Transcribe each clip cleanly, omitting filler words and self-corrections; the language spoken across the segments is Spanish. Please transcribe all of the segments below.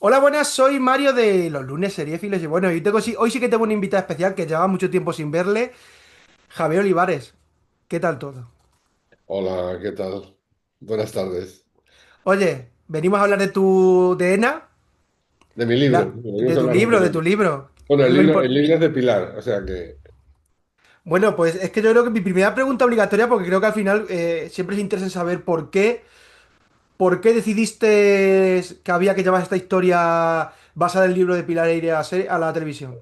Hola, buenas, soy Mario de los lunes seriéfilos y bueno, hoy sí que tengo una invitada especial que llevaba mucho tiempo sin verle, Javier Olivares. ¿Qué tal todo? Hola, ¿qué tal? Buenas tardes. Oye, venimos a hablar de ENA, De mi libro, venimos de a tu hablar de mi libro, de tu libro. libro. Bueno, Es el lo libro, impor- el libro es de Pilar, o sea que Bueno, pues es que yo creo que mi primera pregunta obligatoria, porque creo que al final siempre es interesa en saber por qué decidiste que había que llevar esta historia basada en el libro de Pilar Eire a la televisión.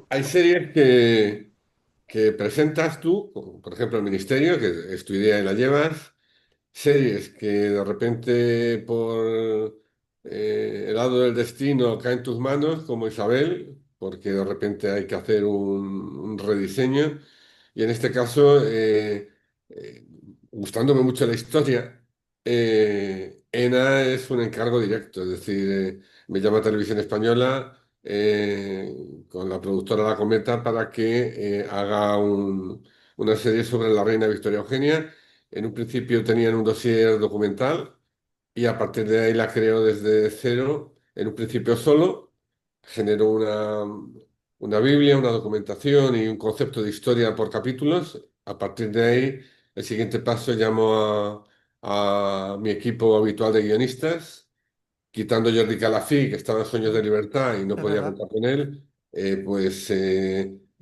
hay series que presentas tú, como por ejemplo el Ministerio, que es tu idea y la llevas, series que de repente por el lado del destino caen en tus manos, como Isabel, porque de repente hay que hacer un rediseño. Y en este caso, eh, gustándome mucho la historia, ENA es un encargo directo, es decir, me llama Televisión Española con la productora La Cometa para que haga una serie sobre la reina Victoria Eugenia. En un principio tenían un dossier documental y a partir de ahí la creo desde cero, en un principio solo, generó una Biblia, una documentación y un concepto de historia por capítulos. A partir de ahí, el siguiente paso llamo a mi equipo habitual de guionistas, quitando Jordi Calafí, que estaba en Sueños de Libertad y no Es podía verdad. contar con él, pues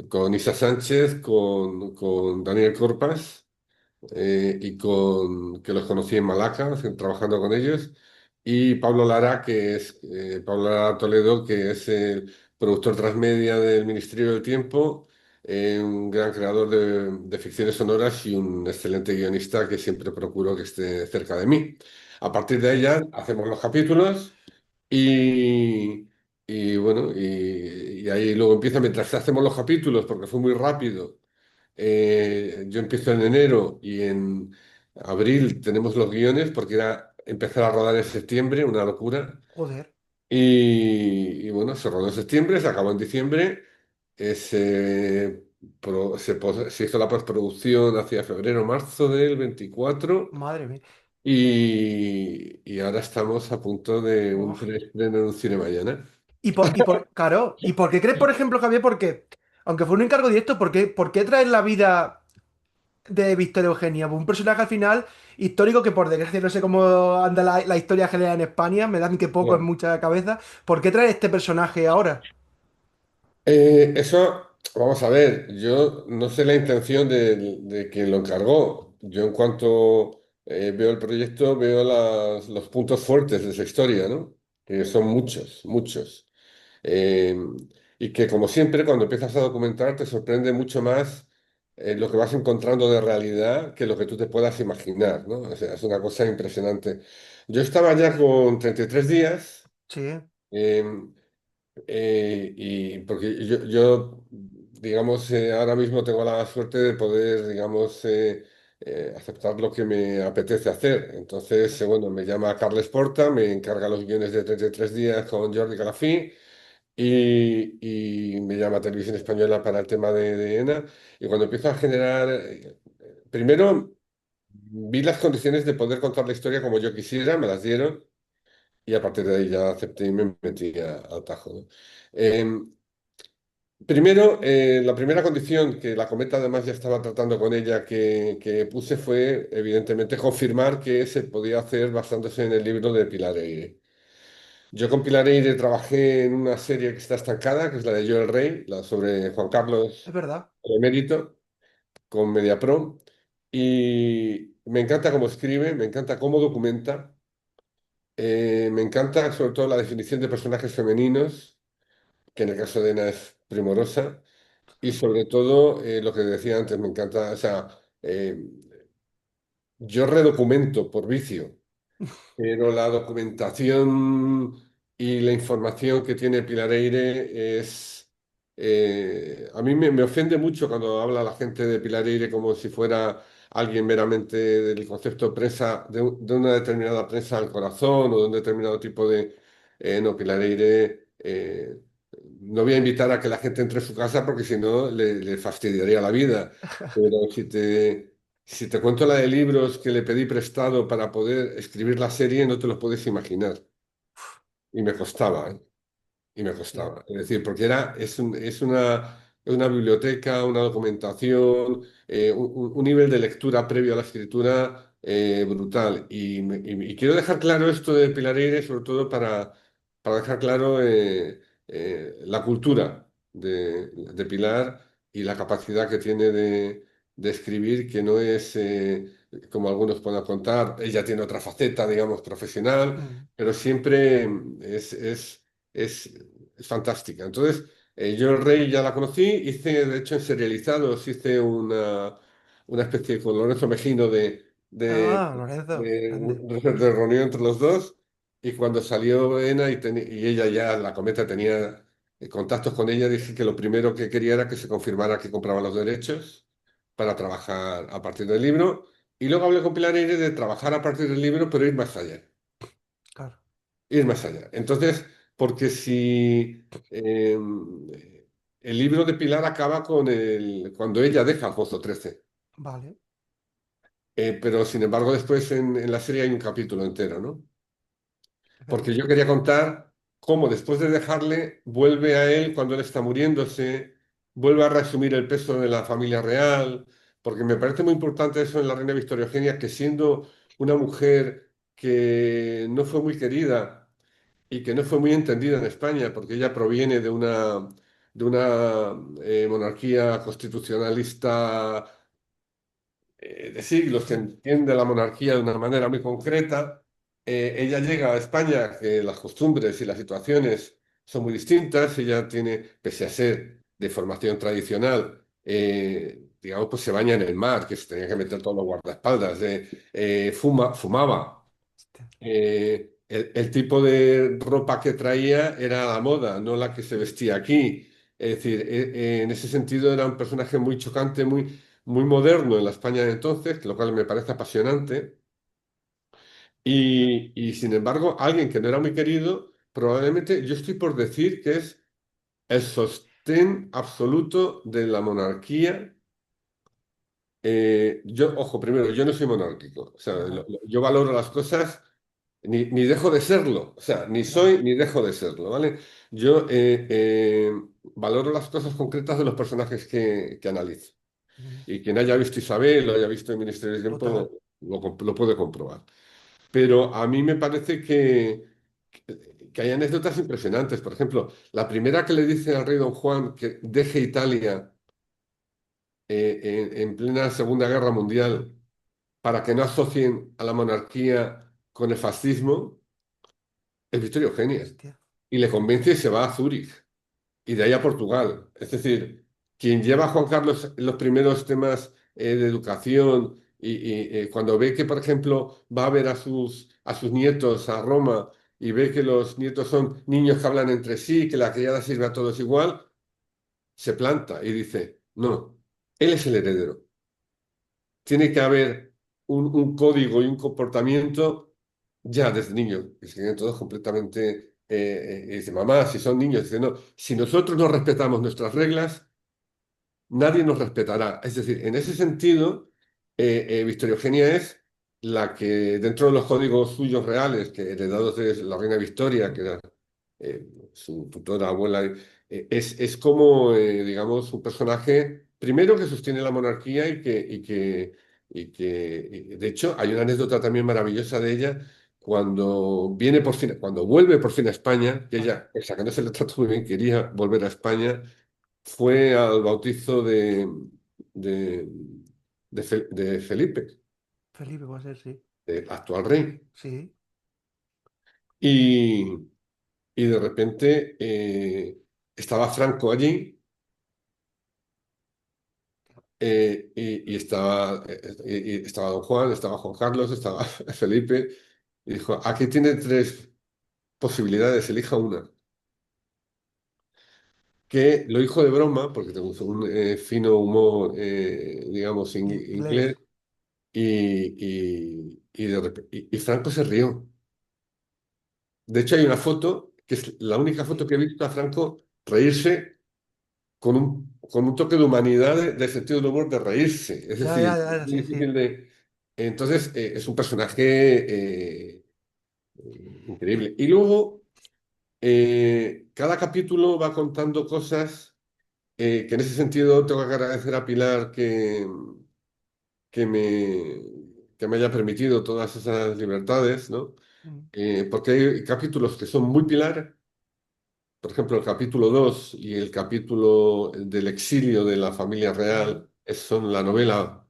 con Isa Sánchez, con Daniel Corpas que los conocí en Malaca, trabajando con ellos, y Pablo Lara, Pablo Lara Toledo, que es el productor transmedia del Ministerio del Tiempo, un gran creador de ficciones sonoras y un excelente guionista que siempre procuro que esté cerca de mí. A partir de ella hacemos los capítulos y, y ahí luego empieza, mientras hacemos los capítulos, porque fue muy rápido. Yo empiezo en enero y en abril tenemos los guiones porque era empezar a rodar en septiembre, una locura. Joder. Y bueno, se rodó en septiembre, se acabó en diciembre, se hizo la postproducción hacia febrero, marzo del 24 Madre mía. y ahora estamos a punto de un Uf. preestreno en un cine mañana. Claro, ¿y por qué crees, por ejemplo, Javier, porque, aunque fue un encargo directo, ¿por qué traer la vida de Victoria Eugenia? Un personaje al final histórico que, por desgracia, no sé cómo anda la historia general en España, me dan que poco en mucha cabeza. ¿Por qué traer este personaje ahora? Eso, vamos a ver, yo no sé la intención de quien lo encargó. Yo en cuanto veo el proyecto, veo los puntos fuertes de esa historia, ¿no? Que son muchos, muchos. Eh, y que como siempre, cuando empiezas a documentar, te sorprende mucho más lo que vas encontrando de realidad que lo que tú te puedas imaginar, ¿no? O sea, es una cosa impresionante. Yo estaba ya con 33 días. Sí, em, y porque yo, digamos, ahora mismo tengo la suerte de poder, digamos, aceptar lo que me apetece hacer. Entonces, bueno, me llama Carles Porta, me encarga los guiones de 33 días con Jordi Calafí y me llama Televisión Española para el tema de ENA. Y cuando empiezo a generar, primero vi las condiciones de poder contar la historia como yo quisiera, me las dieron. Y a partir de ahí ya acepté y me metí al tajo, ¿no? Em, Primero, la primera condición que la Cometa además ya estaba tratando con ella que puse fue, evidentemente, confirmar que se podía hacer basándose en el libro de Pilar Eire. Yo con Pilar Eire trabajé en una serie que está estancada, que es la de Yo el Rey, la sobre Juan es Carlos verdad. el Emérito, con Mediapro, y me encanta cómo escribe, me encanta cómo documenta, me encanta sobre todo la definición de personajes femeninos, que en el caso de Ena es primorosa. Y sobre todo, lo que decía antes, me encanta, o sea, yo redocumento por vicio, pero la documentación y la información que tiene Pilar Eire es... a mí me ofende mucho cuando habla la gente de Pilar Eire como si fuera alguien meramente del concepto prensa, de una determinada prensa al corazón o de un determinado tipo de... no, Pilar Eire... no voy a invitar a que la gente entre a su casa porque si no le fastidiaría la vida. Pero si te cuento la de libros que le pedí prestado para poder escribir la serie, no te los puedes imaginar. y me costaba, ¿eh? Y me Sí. costaba. Es decir, porque es una biblioteca, una documentación, un nivel de lectura previo a la escritura brutal. Y quiero dejar claro esto de Pilar Eire, sobre todo para dejar claro la cultura de Pilar y la capacidad que tiene de escribir, que no es, como algunos puedan contar, ella tiene otra faceta, digamos, profesional, Mm. pero siempre es, es fantástica. Entonces, yo el Rey ya la conocí, hice, de hecho, en serializados, hice una especie con Lorenzo Mejino Ah, Lorenzo, grande. de reunión entre los dos, y cuando salió Ena y ella ya, la Cometa, tenía contactos con ella, dije que lo primero que quería era que se confirmara que compraba los derechos para trabajar a partir del libro, y luego hablé con Pilar Eire de trabajar a partir del libro, pero ir más allá. Claro. Ir más allá. Entonces, porque si el libro de Pilar acaba cuando ella deja Alfonso XIII, Vale. pero sin embargo después en la serie hay un capítulo entero, ¿no? Porque Efectivamente. yo quería contar cómo después de dejarle vuelve a él cuando él está muriéndose, vuelve a reasumir el peso de la familia real, porque me parece muy importante eso en la reina Victoria Eugenia, que siendo una mujer que no fue muy querida, y que no fue muy entendida en España, porque ella proviene de una monarquía constitucionalista de siglos, que Mm. entiende la monarquía de una manera muy concreta. Ella llega a España, que las costumbres y las situaciones son muy distintas. Ella tiene, pese a ser de formación tradicional, digamos, pues se baña en el mar, que se tenía que meter todos los guardaespaldas, fumaba. Hostia. El tipo de ropa que traía era la moda, no la que se vestía aquí. Es decir, en ese sentido era un personaje muy chocante, muy moderno en la España de entonces, que lo cual me parece apasionante. Y sin embargo, alguien que no era muy querido, probablemente yo estoy por decir que es el sostén absoluto de la monarquía. Ojo, primero, yo no soy monárquico, o sea, Vale. yo valoro las cosas. Ni dejo de serlo, o sea, ni Vale. soy ni dejo de serlo, ¿vale? Yo valoro las cosas concretas de los personajes que analizo. Mm. Y quien haya visto Isabel o haya visto el Ministerio del Total. Tiempo lo puede comprobar. Pero a mí me parece que hay anécdotas impresionantes. Por ejemplo, la primera que le dice al rey Don Juan que deje Italia en plena Segunda Guerra Mundial para que no asocien a la monarquía con el fascismo es Victoria Eugenia. Hostia. Y le convence y se va a Zúrich y de ahí a Portugal. Es decir, quien lleva a Juan Carlos en los primeros temas de educación y cuando ve que, por ejemplo, va a ver a sus nietos a Roma y ve que los nietos son niños que hablan entre sí, que la criada sirve a todos igual, se planta y dice, no, él es el heredero. Tiene que haber un código y un comportamiento ya desde niño, que se quedan todos completamente. Y dice, mamá, si son niños, dice, no, si nosotros no respetamos nuestras reglas, nadie nos respetará. Es decir, en ese sentido, Victoria Eugenia es la que, dentro de los códigos suyos reales, que heredados de la reina Victoria, que Mm. era su tutora, abuela, es como, digamos, un personaje, primero que sostiene la monarquía de hecho, hay una anécdota también maravillosa de ella. Cuando vuelve por fin a España, que Vale. ella, pese a que no se le trató muy bien, quería volver a España, fue al bautizo de, de Felipe, Felipe puede ser, sí. el actual rey. Sí. Y, y de repente estaba Franco allí y estaba Don Juan, estaba Juan Carlos, estaba Felipe. Y dijo, aquí tiene tres posibilidades, elija una. Que lo dijo de broma, porque tengo un fino humor, digamos, inglés. Inglés. Y Franco se rió. De hecho, hay una foto, que es la única foto Sí. que he visto a Franco reírse con un toque de humanidad, de sentido del humor, de reírse. Es Ya, ya, decir, es ya, muy sí, difícil sí. de. Entonces, es un personaje increíble. Y luego, Cada capítulo va contando cosas que en ese sentido tengo que agradecer a Pilar que me, que me haya permitido todas esas libertades, ¿no? Mm. Porque hay capítulos que son muy Pilar, por ejemplo, el capítulo 2 y el capítulo del exilio de la familia Claro, real son la novela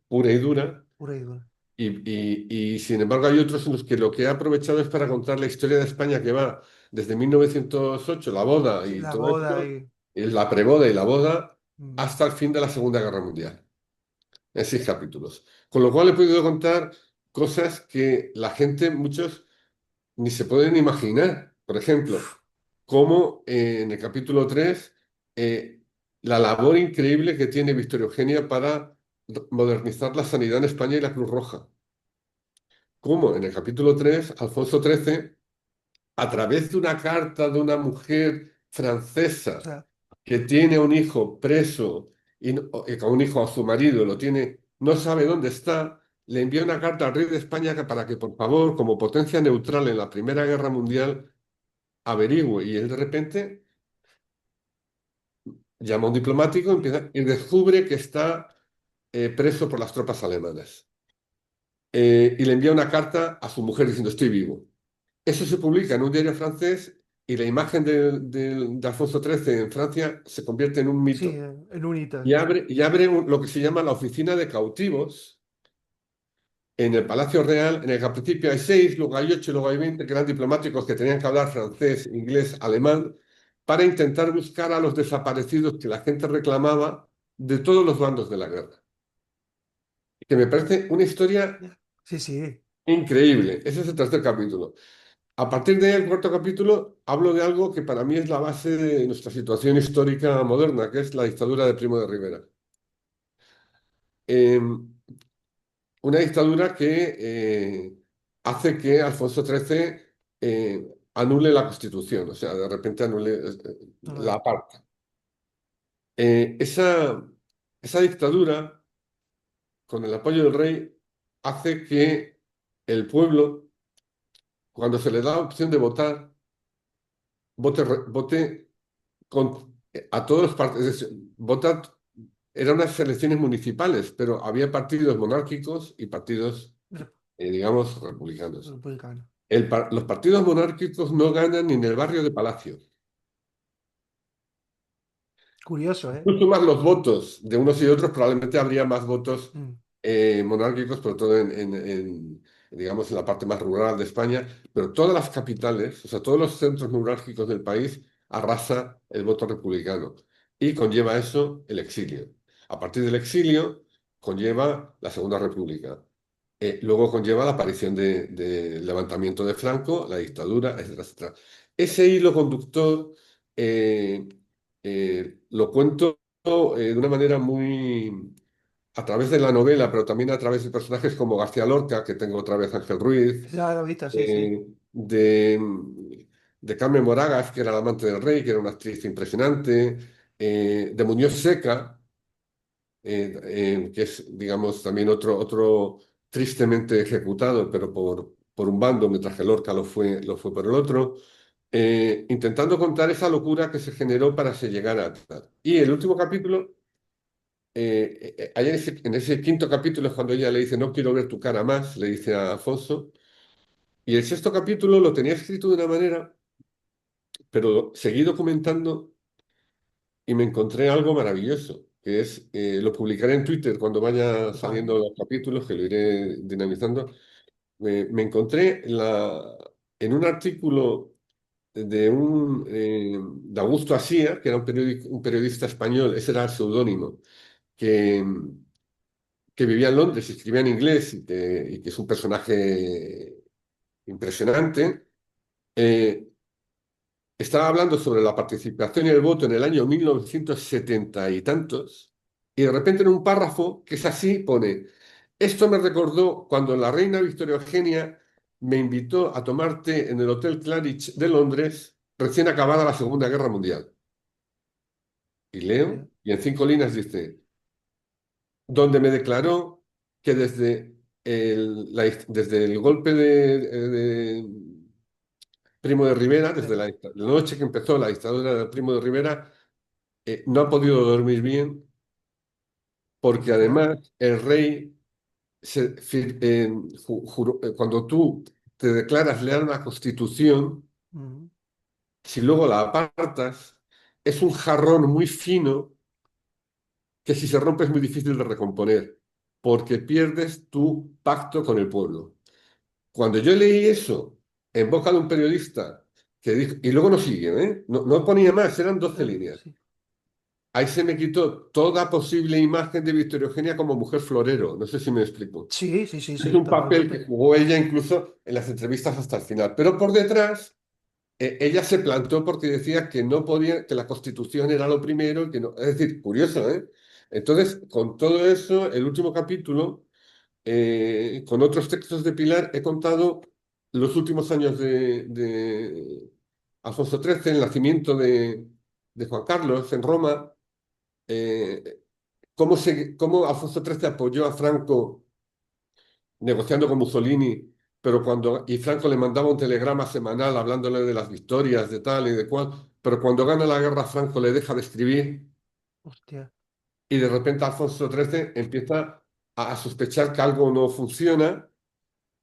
pura y dura. pura y dura. Sin embargo hay otros en los que lo que he aprovechado es para contar la historia de España que va desde 1908, la boda Sí, y la todo boda esto, y... la preboda y la boda, Mm. hasta el fin de la Segunda Guerra Mundial, en 6 capítulos. Con lo cual he podido contar cosas que la gente, muchos, ni se pueden imaginar. Por ejemplo, cómo en el capítulo 3 la labor increíble que tiene Victoria Eugenia para modernizar la sanidad en España y la Cruz Roja. Cómo en el capítulo 3 Alfonso XIII, a través de una carta de una mujer O francesa sea, que tiene un hijo preso y con un hijo a su marido, lo tiene, no sabe dónde está, le envía una carta al rey de España para que, por favor, como potencia neutral en la Primera Guerra Mundial, averigüe. Y él de repente llama a un diplomático sí, y descubre que está preso por las tropas alemanas. Y le envía una carta a su mujer diciendo, estoy vivo. Eso se publica en un diario francés y la imagen de Alfonso XIII en Francia se convierte en un sí, mito. en unita, Y sí, sí. abre lo que se llama la oficina de cautivos en el Palacio Real, en el que al principio hay 6, luego hay 8, luego hay 20, que eran diplomáticos que tenían que hablar francés, inglés, alemán, para intentar buscar a los desaparecidos que la gente reclamaba de todos los bandos de la guerra. Que me parece una historia Ya. Sí, sí, increíble. Ese es el tercer capítulo. A partir del cuarto capítulo hablo de algo que para mí es la base de nuestra situación histórica moderna, que es la dictadura de Primo de Rivera. Eh, una dictadura que hace que Alfonso XIII anule la Constitución, o sea, de repente anule no lo la es. aparta. Esa dictadura, con el apoyo del rey, hace que el pueblo, cuando se le da la opción de votar, vote a todos los partidos. Es decir, eran unas elecciones municipales, pero había partidos monárquicos y partidos, digamos, republicanos. Republicano. Los partidos monárquicos no ganan ni en el barrio de Palacio. Curioso, ¿eh? Tú sumas los votos de unos y otros, probablemente habría más votos Mm. monárquicos, sobre todo digamos, en la parte más rural de España, pero todas las capitales, o sea, todos los centros neurálgicos del país, arrasa el voto republicano y conlleva eso el exilio. A partir del exilio, conlleva la Segunda República. Luego conlleva la aparición del levantamiento de Franco, la dictadura, etcétera, etcétera. Ese hilo conductor eh, lo cuento de una manera muy a través de la novela, pero también a través de personajes como García Lorca, que tengo otra vez Ángel Ruiz, Ya lo he visto, sí, sí. eh, de, de Carmen Moragas, que era la amante del rey, que era una actriz impresionante, de Muñoz Seca, que es, digamos, también otro tristemente ejecutado, pero por un bando, mientras que Lorca lo fue por el otro, intentando contar esa locura que se generó para se llegar a tal. Y el último capítulo, ahí en ese quinto capítulo es cuando ella le dice, no quiero ver tu cara más, le dice a Afonso, y el sexto capítulo lo tenía escrito de una manera, pero seguí documentando y me encontré algo maravilloso, que es, lo publicaré en Twitter cuando vaya Vale. saliendo los capítulos, que lo iré dinamizando. Me encontré en un artículo de Augusto Asía, que era un periodista español, ese era el seudónimo, que, que vivía en Londres y escribía en inglés y que es un personaje impresionante. eh, Estaba hablando sobre la participación y el voto en el año 1970 y tantos, y de repente en un párrafo, que es así, pone, esto me recordó cuando la reina Victoria Eugenia me invitó a tomar té en el Hotel Claridge de Londres, recién acabada la Segunda Guerra Mundial. Y leo, Bien. y en 5 líneas dice, donde me declaró que desde el golpe Primo de Rivera, Sí. desde la noche que empezó la dictadura del Primo de Rivera, no ha podido dormir bien porque Hostia. además el rey, cuando tú te declaras leal a una constitución, Mm. si luego la apartas, es un jarrón muy fino que si se rompe es muy difícil de recomponer, porque pierdes tu pacto con el pueblo. Cuando yo leí eso en boca de un periodista que dijo, y luego no sigue, ¿eh? No, no ponía más, eran 12 líneas. Sí. Ahí se me quitó toda posible imagen de Victoria Eugenia como mujer florero. No sé si me explico. Sí, sí, sí, Es sí, un papel que totalmente. jugó ella incluso en las entrevistas hasta el final. Pero por detrás, ella se plantó porque decía que no podía, que la Constitución era lo primero, que no. Es decir, curioso, ¿eh? Entonces, con todo eso, el último capítulo, con otros textos de Pilar, he contado los últimos años de Alfonso XIII, el nacimiento de Juan Carlos en Roma, eh, cómo Alfonso XIII apoyó a Franco negociando con Mussolini, y Franco le mandaba un telegrama semanal hablándole de las victorias, de tal y de cual, pero cuando gana la guerra Franco le deja de escribir Hostia. y de repente Alfonso XIII empieza a sospechar que algo no funciona,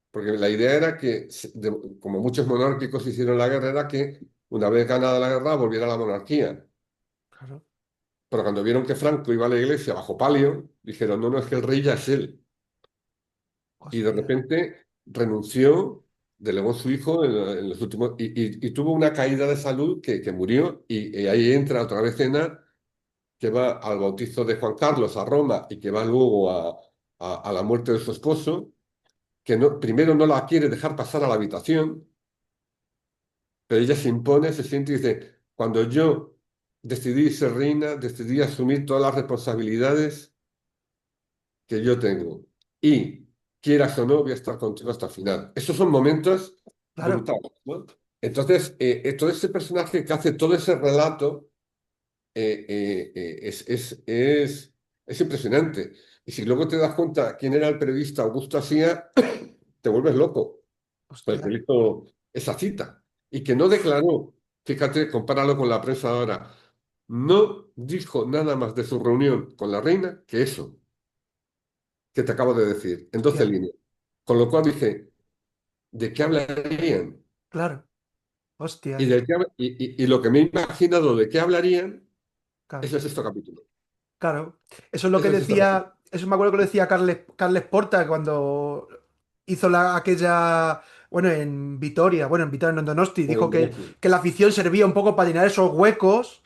porque la idea era que, como muchos monárquicos hicieron la guerra, era que una vez ganada la guerra volviera a la monarquía. Claro. Pero cuando vieron que Franco iba a la iglesia bajo palio, dijeron, no, no, es que el rey ya es él. Y de Hostia. repente renunció, delegó a su hijo en los últimos, y tuvo una caída de salud que murió, y ahí entra otra vez Cena, que va al bautizo de Juan Carlos a Roma y que va luego a la muerte de su esposo, que no, primero no la quiere dejar pasar a la habitación, pero ella se impone, se siente y dice, cuando yo decidí ser reina, decidí asumir todas las responsabilidades que yo tengo. Y quieras o no, voy a estar contigo hasta el final. Esos son momentos Claro. brutales, ¿no? Entonces, todo ese personaje que hace todo ese relato es impresionante. Y si luego te das cuenta quién era el periodista Augusto Asía, te vuelves loco, porque Hostia. él hizo esa cita. Y que no declaró, fíjate, compáralo con la prensa ahora, no dijo nada más de su reunión con la reina que eso que te acabo de decir, en 12 Hostia. líneas. Con lo cual dije, ¿de qué hablarían? Claro. Hostia. Y, y lo que me he imaginado de qué hablarían es Claro. el sexto capítulo. Claro. Eso es lo Es que el sexto capítulo. decía. Eso me acuerdo que lo decía Carles Porta cuando hizo aquella. Bueno, en Vitoria, no en Donosti, dijo que la afición servía un poco para llenar esos huecos.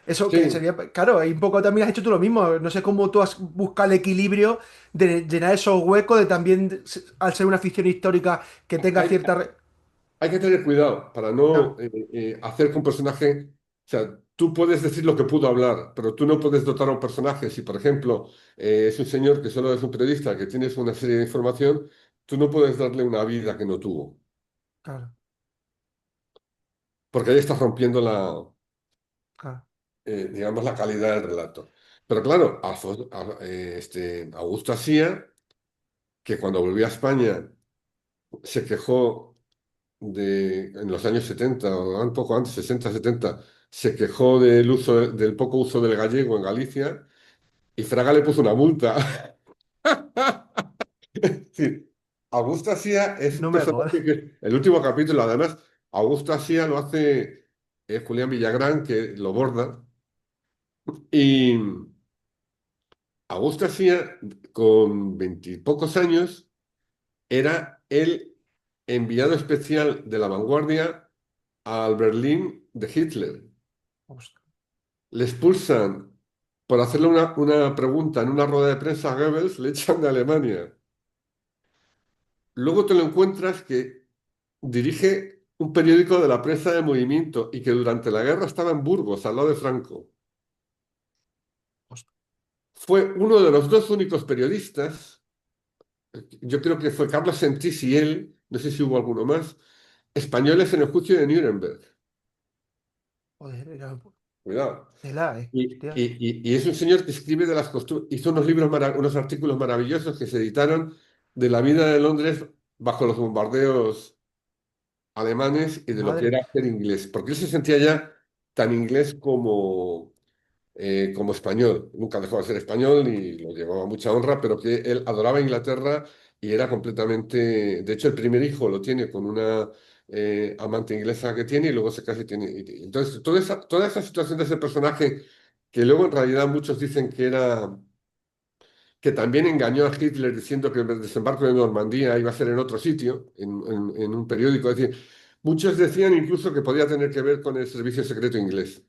Eso que Sí, sería, claro, ahí un poco también has hecho tú lo mismo. No sé cómo tú has buscado el equilibrio de llenar esos huecos, de también, al ser una ficción histórica, que tenga hay, cierta. hay que tener cuidado para no Claro, hacer que un personaje, o sea, tú puedes decir lo que pudo hablar, pero tú no puedes dotar a un personaje. Si, por ejemplo, es un señor que solo es un periodista, que tienes una serie de información, tú no puedes darle una vida que no tuvo, claro, porque ahí estás rompiendo claro. digamos, la calidad del relato. Pero claro, Augusto Asía, que cuando volvió a España se quejó en los años 70 o un poco antes, 60 70 se quejó del poco uso del gallego en Galicia y Fraga le puso una multa. Es decir, Augusto Asía es un No me personaje jodas. que, el último capítulo, además, Augusto Asía lo hace Julián Villagrán, que lo borda. Y Augusto García, con veintipocos años, era el enviado especial de la vanguardia al Berlín de Hitler. Hostia. Le expulsan por hacerle una pregunta en una rueda de prensa a Goebbels, le echan de Alemania. Luego te lo encuentras que dirige un periódico de la prensa de movimiento y que durante la guerra estaba en Burgos, al lado de Franco. Hostia. Fue uno de los dos únicos periodistas, yo creo que fue Carlos Sentís y él, no sé si hubo alguno más, españoles en el juicio de Nuremberg. Joder, era Cuidado. tela, hostia. Y es un señor que escribe de las costumbres, hizo unos libros, unos artículos maravillosos que se editaron de la vida de Londres bajo los bombardeos alemanes y de lo que Madre. era ser inglés, porque él se sentía ya tan inglés como español. Nunca dejó de ser español y lo llevaba a mucha honra, pero que él adoraba Inglaterra y era completamente... De hecho, el primer hijo lo tiene con una amante inglesa que tiene y luego se casa y tiene... Entonces, toda esa situación de ese personaje, que luego en realidad muchos dicen que era... que también engañó a Hitler diciendo que el desembarco de Normandía iba a ser en otro sitio, en un periódico. Es decir, muchos decían incluso que podía tener que ver con el servicio secreto inglés.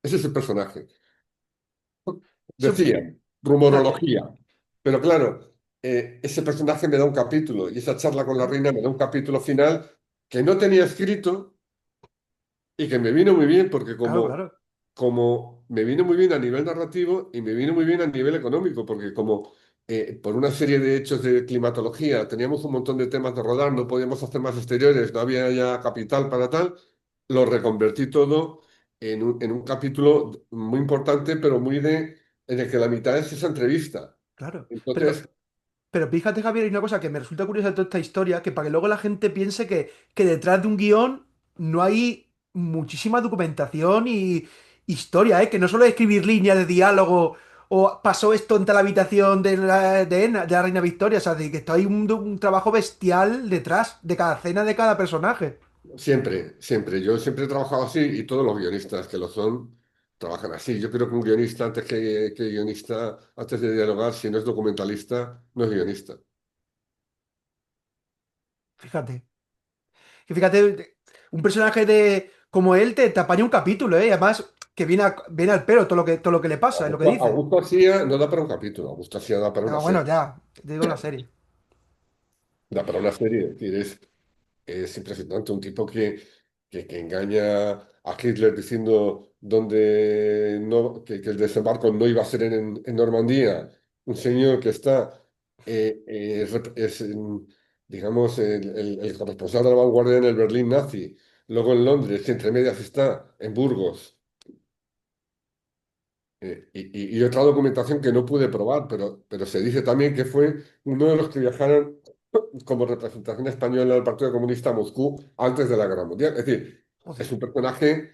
Ese es el personaje. Eso, Decían, fíjate, rumorología. Pero claro, ese personaje me da un capítulo y esa charla con la reina me da un capítulo final que no tenía escrito y que me vino muy bien porque claro, claro, como me vino muy bien a nivel narrativo y me vino muy bien a nivel económico, porque como por una serie de hechos de climatología teníamos un montón de temas de rodar, no podíamos hacer más exteriores, no había ya capital para tal, lo reconvertí todo en un capítulo muy importante, pero en el que la mitad es esa entrevista. claro. Entonces, Pero fíjate, Javier, hay una cosa que me resulta curiosa de toda esta historia, que para que luego la gente piense que detrás de un guión no hay muchísima documentación y historia, ¿eh? Que no solo es escribir líneas de diálogo o pasó esto en tal habitación de la Reina Victoria, o sea, de que esto hay un trabajo bestial detrás de cada escena de cada personaje. siempre, siempre. Yo siempre he trabajado así y todos los guionistas que lo son trabajan así. Yo creo que un guionista que guionista, antes de dialogar, si no es documentalista, no es guionista. Fíjate. Que fíjate, un personaje de como él te apaña un capítulo, ¿eh? Además, que viene al pelo todo lo que le pasa y lo que dice. Augusto García no da para un capítulo, Augusto García da para Ah, una bueno, serie. ya, te digo la serie. Da para una serie, es decir, es impresionante. Un tipo que engaña a Hitler diciendo que el desembarco no iba a ser en Normandía. Un señor que está, digamos, el corresponsal de la vanguardia en el Berlín nazi. Luego en Londres, que entre medias está, en Burgos. Y otra documentación que no pude probar, pero se dice también que fue uno de los que viajaron como representación española del Partido Comunista a Moscú antes de la Guerra Mundial. Es decir, es Joder, un personaje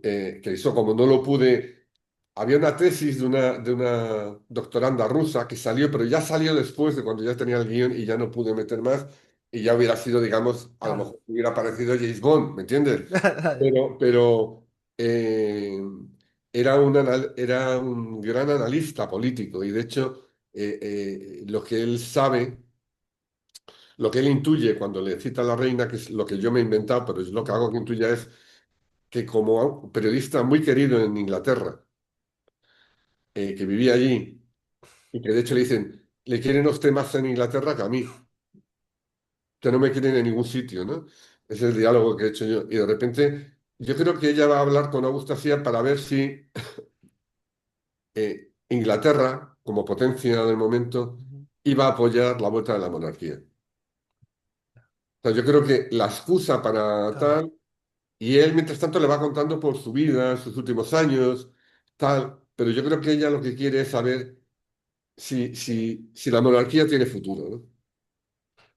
que hizo como no lo pude. Había una tesis de una doctoranda rusa que salió, pero ya salió después de cuando ya tenía el guión y ya no pude meter más. Y ya hubiera sido, digamos, a lo claro. mejor hubiera parecido James Bond, ¿me entiendes? Pero era un gran analista político y de hecho lo que él sabe, lo que él intuye cuando le cita a la reina, que es lo que yo me he inventado, pero es lo que hago que intuya, es que como periodista muy querido en Inglaterra, que vivía allí y que de hecho le dicen, le quieren a usted más en Inglaterra que a mí, que no me quieren en ningún sitio, ¿no? Ese es el diálogo que he hecho yo. Y de repente, yo creo que ella va a hablar con Augusta Cía para ver si Inglaterra, como potencia del momento, Ujú. iba a apoyar la vuelta de la monarquía. O sea, yo creo que la excusa para Claro. tal, y él mientras tanto le va contando por su vida, sus últimos años, tal, pero yo creo que ella lo que quiere es saber si la monarquía tiene futuro, ¿no?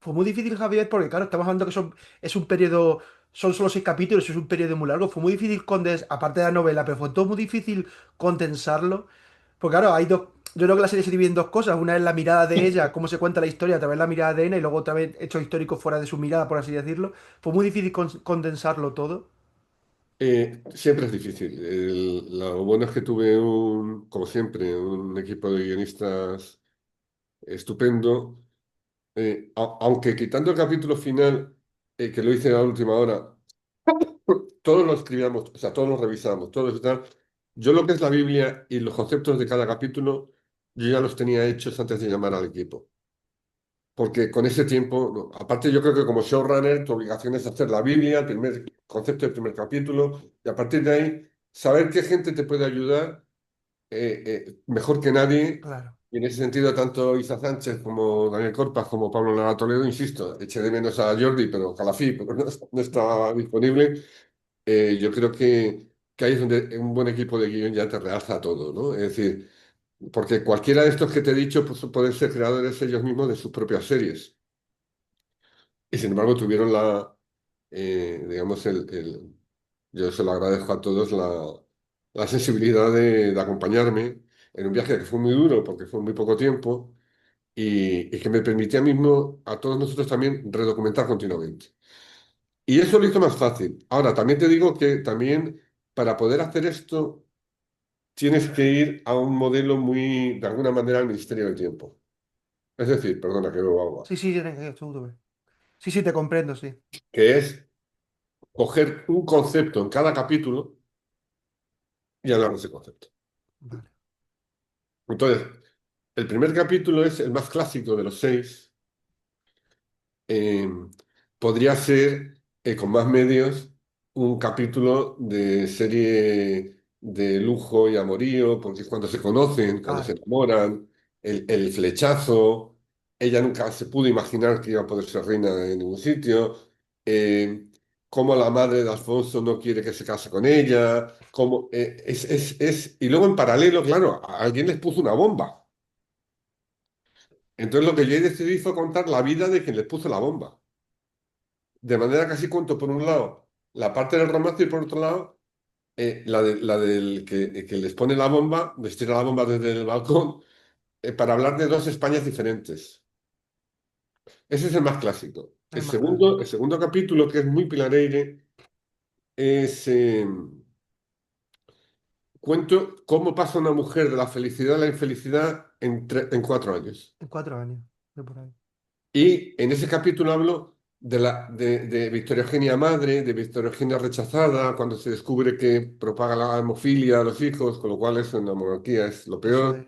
Fue muy difícil, Javier, porque claro, estamos hablando que es un periodo, son solo 6 capítulos, es un periodo muy largo. Fue muy difícil condensar, aparte de la novela, pero fue todo muy difícil condensarlo. Porque claro, hay dos, yo creo que la serie se divide en dos cosas. Una es la mirada de ella, cómo se cuenta la historia a través de la mirada de Ena, y luego otra vez hechos históricos fuera de su mirada, por así decirlo. Fue muy difícil condensarlo todo. Siempre es difícil. Lo bueno es que tuve como siempre, un equipo de guionistas estupendo. Aunque quitando el capítulo final, que lo hice a la última hora, todos lo escribíamos, o sea, todos lo revisábamos, todos y tal. Yo lo que es la Biblia y los conceptos de cada capítulo, yo ya los tenía hechos antes de llamar al equipo. Porque con ese tiempo, no. Aparte yo creo que como showrunner, tu obligación es hacer la Biblia, el primer concepto del primer capítulo, y a partir de ahí, saber qué gente te puede ayudar mejor que nadie. Claro. Y en ese sentido, tanto Isa Sánchez como Daniel Corpas como Pablo Lara Toledo, insisto, eché de menos a Jordi, pero Calafí, pero no estaba disponible. Yo creo que ahí es donde un buen equipo de guión ya te realza todo, ¿no? Es decir, porque cualquiera de estos que te he dicho pues, pueden ser creadores ellos mismos de sus propias series. Y sin embargo, tuvieron digamos, yo se lo agradezco a todos la sensibilidad de acompañarme en un viaje que fue muy duro porque fue muy poco tiempo y que me permitía mismo, a todos nosotros también, redocumentar continuamente. Y eso lo hizo más fácil. Ahora, también te digo que también para poder hacer esto tienes que ir a un modelo muy, de alguna manera, al Ministerio del Tiempo. Es decir, perdona que bebo agua, Sí, sí, seguro. Sí, sí, te comprendo, sí. que es coger un concepto en cada capítulo y hablar de ese concepto. Vale. Entonces, el primer capítulo es el más clásico de los seis. eh, Podría ser, con más medios, un capítulo de serie de lujo y amorío, porque es cuando se conocen, cuando se Vale, enamoran, el flechazo, ella nunca se pudo imaginar que iba a poder ser reina en ningún sitio, eh, cómo la madre de Alfonso no quiere que se case con ella, cómo, y luego en paralelo, claro, a alguien les puso una bomba. Entonces lo que yo decidí fue contar la vida de quien les puso la bomba. De manera que así cuento, por un lado, la parte del romance y por otro lado, la del que les pone la bomba, les tira la bomba desde el balcón, para hablar de dos Españas diferentes. Ese es el más clásico. es más clásico. El segundo capítulo, que es muy Pilareire, es cuento cómo pasa una mujer de la felicidad a la infelicidad en 4 años. En 4 años, de por ahí. Y en ese capítulo hablo de Victoria Eugenia madre, de Victoria Eugenia rechazada, cuando se descubre que propaga la hemofilia a los hijos, con lo cual eso en la monarquía es lo Eso peor.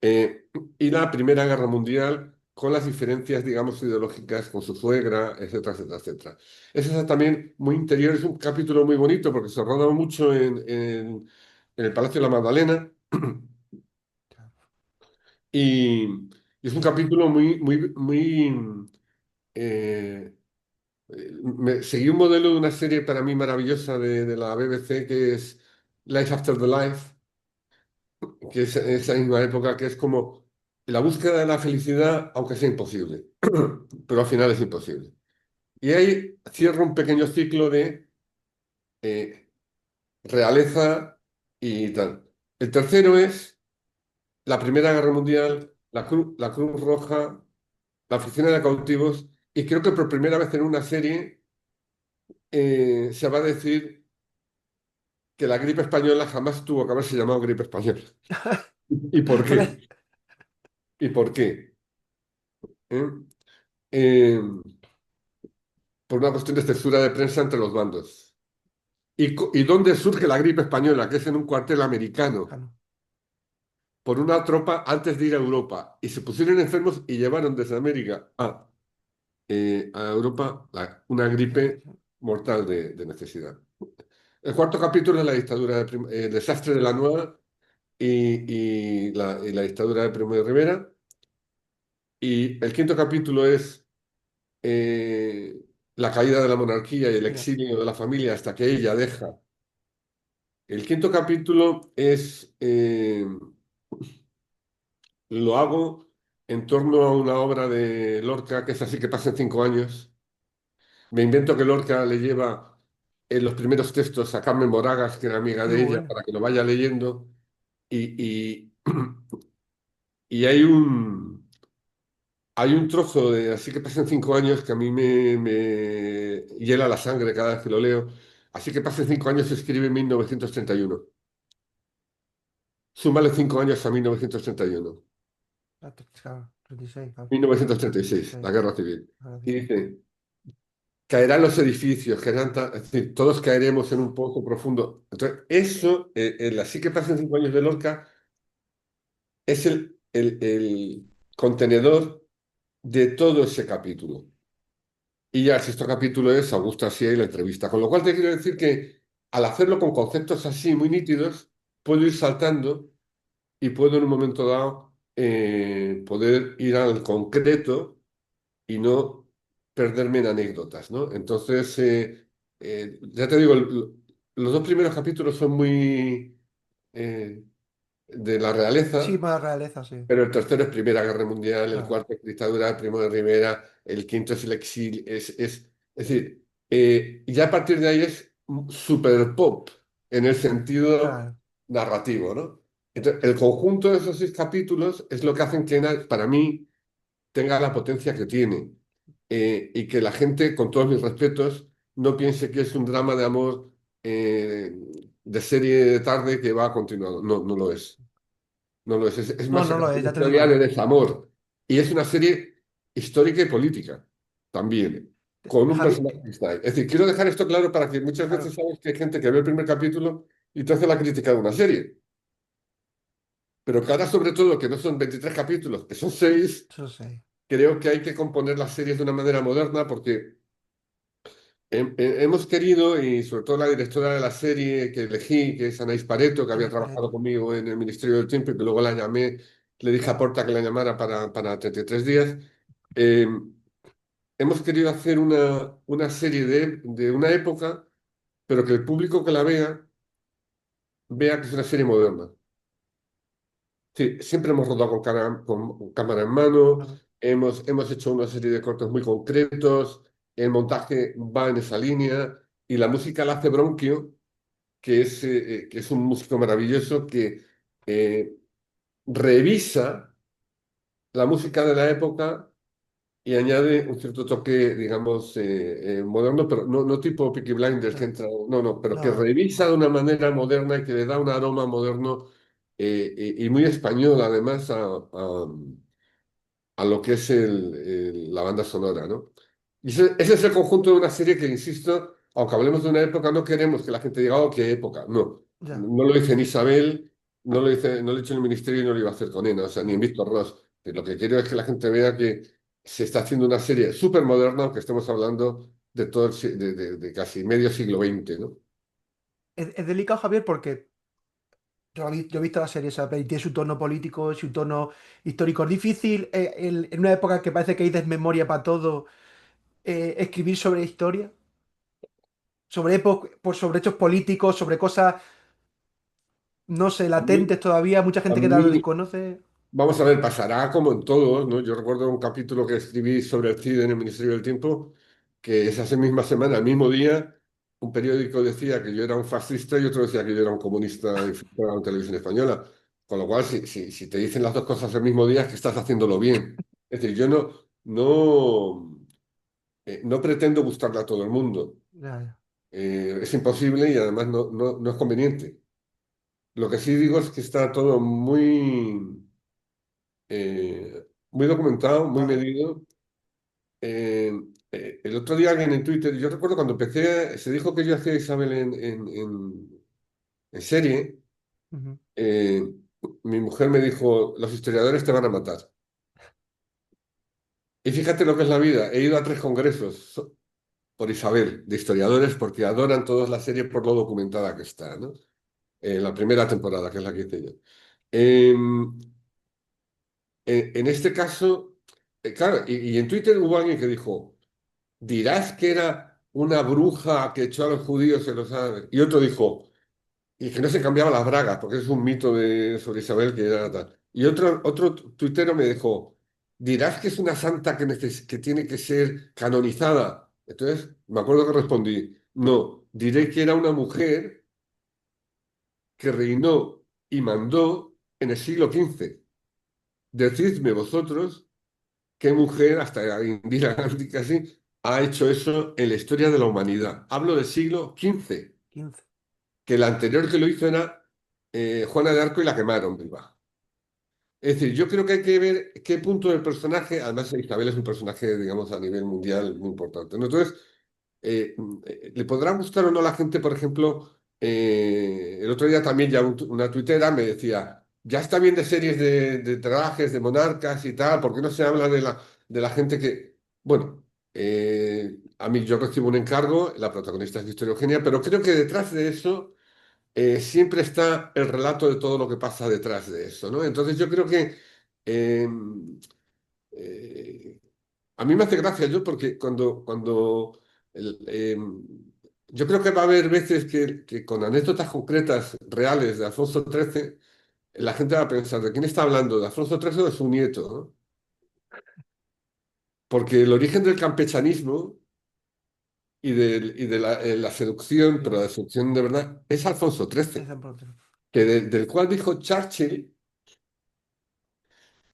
es. Y la Primera Guerra Mundial, con las diferencias, digamos, ideológicas con su suegra, etcétera, etcétera, etcétera. Ese es también muy interior, es un capítulo muy bonito porque se roda mucho en el Palacio de la Magdalena. Y, y es un capítulo muy, muy, muy eh, seguí un modelo de una serie para mí maravillosa de la BBC que es Life After the Life, que es esa misma época, que es como la búsqueda de la felicidad, aunque sea imposible, pero al final es imposible. Y ahí cierro un pequeño ciclo de eh, realeza y tal. El tercero es la Primera Guerra Mundial, la Cruz Roja, la oficina de cautivos, y creo que por primera vez en una serie se va a decir que la gripe española jamás tuvo que haberse llamado gripe española. ¿Y por qué? ¿Y por qué? ¿Eh? Eh, por una cuestión de censura de prensa entre los bandos. ¿Y dónde surge la gripe española? Que es en un cuartel americano, Claro. por una tropa antes de ir a Europa. Y se pusieron enfermos y llevaron desde América a Europa una gripe mortal de necesidad. El cuarto capítulo es la dictadura el desastre de la Nueva y la dictadura de Primo de Rivera. Y el quinto capítulo es la caída de la monarquía y el Mira, exilio de la familia hasta que ella deja. El quinto capítulo lo hago en torno a una obra de Lorca, que es así que pasan 5 años. Me invento que Lorca le lleva en los primeros textos a Carmen Moragas, que era amiga qué de ella, bueno. para que lo vaya leyendo. Y, y hay un trozo de así que pasan 5 años que a mí me hiela la sangre cada vez que lo leo. Así que pasan 5 años se escribe en 1931. Súmale 5 años a 1931. Claro, 36, claro. 1936, 36, la Guerra Civil. ahora Y sí. dice, caerán los edificios, es decir, todos caeremos en un pozo profundo. Entonces, eso, el así que pasan 5 años de Lorca, es el contenedor de todo ese capítulo. Y ya el sexto capítulo es Augusto Asier y la entrevista. Con lo cual te quiero decir que al hacerlo con conceptos así muy nítidos, puedo ir saltando y puedo en un momento dado poder ir al concreto y no perderme en anécdotas, ¿no? Entonces, ya te digo, los dos primeros capítulos son muy eh, de la Sí, realeza, más realeza, sí. pero el tercero es Primera Guerra Mundial, el Claro. cuarto es dictadura de Primo de Rivera, el quinto es el exilio, es decir, Y ya a partir de ahí es super pop en el sentido Claro. narrativo, ¿no? Entonces, el conjunto de esos 6 capítulos es lo que hacen que, para mí, tenga la potencia que tiene. Y que la gente, con todos mis respetos, no piense que es un drama de amor eh, de serie de tarde que va a continuar. No, no lo es. No lo es. Es No, más, no es lo es, una ya te lo digo historia de yo. desamor. Y es una serie histórica y política también, con un Javi, personaje que está ahí. Es decir, quiero dejar esto claro para que muchas veces claro, sabes que hay gente que ve el primer capítulo y te hace la crítica de una serie. Pero que ahora, sobre todo, que no son 23 capítulos, que son 6, eso sí. creo que hay que componer las series de una manera moderna porque hemos querido, y sobre todo la directora de la serie que elegí, que es Anaïs Pareto, que había Anaís trabajado Pareto. conmigo en el Ministerio del Tiempo y que luego la llamé, le dije a Porta que la llamara para 33 días. eh, Hemos querido hacer una serie de una época, pero que el público que la vea que es una serie moderna. Sí, siempre hemos rodado con cámara en mano, Claro, hemos hecho una serie de cortes muy concretos, el montaje va en esa línea y la música la hace Bronquio, que es un músico maravilloso que eh, revisa la música de la época y añade un cierto toque, digamos, moderno, pero no tipo Peaky Blinders que claro. entra, no, pero que No, revisa de una manera moderna y que le da un aroma moderno y muy español además a lo que es la banda sonora, ¿no? Y ese es el conjunto de una serie que, insisto, aunque hablemos de una época, no queremos que la gente diga, oh, qué época. No, ya. no lo dice en Isabel, no lo he hecho en el ministerio y no lo iba a hacer con Ena, o sea, ni en Víctor Ross. Lo que quiero es que la gente vea que se está haciendo una serie súper moderna, aunque estemos hablando de todo de casi medio siglo XX, ¿no? Es delicado, Javier, porque yo he visto la serie, ¿sabes? Y tiene su tono político, su tono histórico. Es difícil en una época que parece que hay desmemoria para todo, escribir sobre historia, sobre pues, sobre hechos políticos, sobre cosas, no sé, A mí, latentes todavía, mucha a gente que lo mí desconoce. Vamos a ver, pasará como en todos, ¿no? Yo recuerdo un capítulo que escribí sobre el CID en el Ministerio del Tiempo, que esa misma semana, el mismo día, un periódico decía que yo era un fascista y otro decía que yo era un comunista infiltrado en televisión española. Con lo cual, si te dicen las dos cosas el mismo día, es que estás haciéndolo bien. Es decir, yo no pretendo gustarle a todo el mundo. Ya, ya, Es imposible y además no es conveniente. Lo que sí digo es que está todo muy documentado, muy vale. medido. Eh, el otro día alguien en Twitter, yo recuerdo cuando empecé, se dijo que yo hacía Isabel en serie, Ujú. eh, mi mujer me dijo, los historiadores te van a matar. Y fíjate lo que es la vida, he ido a 3 congresos por Isabel, de historiadores, porque adoran todos la serie por lo documentada que está, ¿no? La primera temporada, que es la que hice yo. Eh, en este caso, claro, y en Twitter hubo alguien que dijo, dirás que era una bruja que echó a los judíos en los árabes. Y otro dijo, y que no se cambiaba las bragas, porque es un mito sobre Isabel que era tal. Y otro tuitero me dijo, dirás que es una santa que tiene que ser canonizada. Entonces, me acuerdo que respondí, no, diré que era una mujer que reinó y mandó en el siglo XV. Decidme vosotros qué mujer, hasta Indira Gandhi casi, ha hecho eso en la historia de la humanidad. Hablo del siglo XV, 15. que la anterior que lo hizo era Juana de Arco y la quemaron viva. Es decir, yo creo que hay que ver qué punto del personaje, además Isabel es un personaje, digamos, a nivel mundial muy importante, ¿no? Entonces, ¿le podrá gustar o no a la gente, por ejemplo? El otro día también ya una tuitera me decía, ya está bien de series de trajes, de monarcas y tal, ¿por qué no se habla de la gente que... Bueno, a mí yo recibo un encargo, la protagonista es Victoria Eugenia, pero creo que detrás de eso siempre está el relato de todo lo que pasa detrás de eso, ¿no? Entonces yo creo que eh, eh, a mí me hace gracia yo porque yo creo que va a haber veces que con anécdotas concretas reales de Alfonso XIII, la gente va a pensar, ¿de quién está hablando? ¿De Alfonso XIII o de su nieto? ¿No? Porque el origen del campechanismo y de la seducción, pero la seducción de verdad, es Alfonso Es XIII, en Portugal. del cual dijo Churchill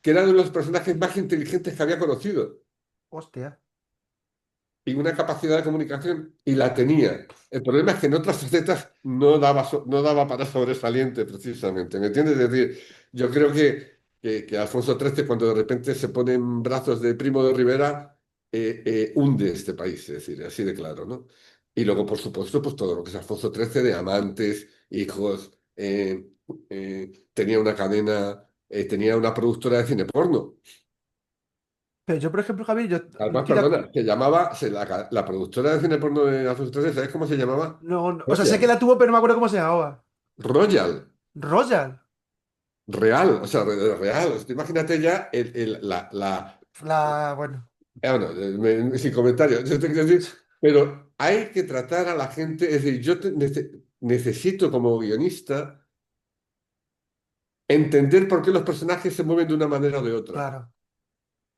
que era uno de los personajes más inteligentes que había conocido Hostia, y una capacidad de comunicación, y la tenía. El problema es que en otras facetas no daba para sobresaliente, precisamente. ¿Me entiendes? Es decir, yo creo que Alfonso XIII, cuando de repente se pone en brazos de Primo de Rivera, hunde este país, es decir, así de claro, ¿no? Y luego, por supuesto, pues todo lo que es Alfonso XIII, de amantes, hijos, tenía una cadena, tenía una productora de cine porno. pero yo, por ejemplo, Javier, yo no Además, estoy de. perdona, la productora de cine porno de Alfonso XIII, ¿sabes cómo se llamaba? No, no, o sea, sé que Royal. la tuvo, pero no me acuerdo cómo se llamaba. Royal. Royal. Real. O sea, real. O sea, imagínate ya Bueno, bueno, sin comentarios. Yo te quiero decir, pero hay que tratar a la gente. Es decir, necesito como guionista entender por qué los personajes se mueven de una manera o de otra. claro,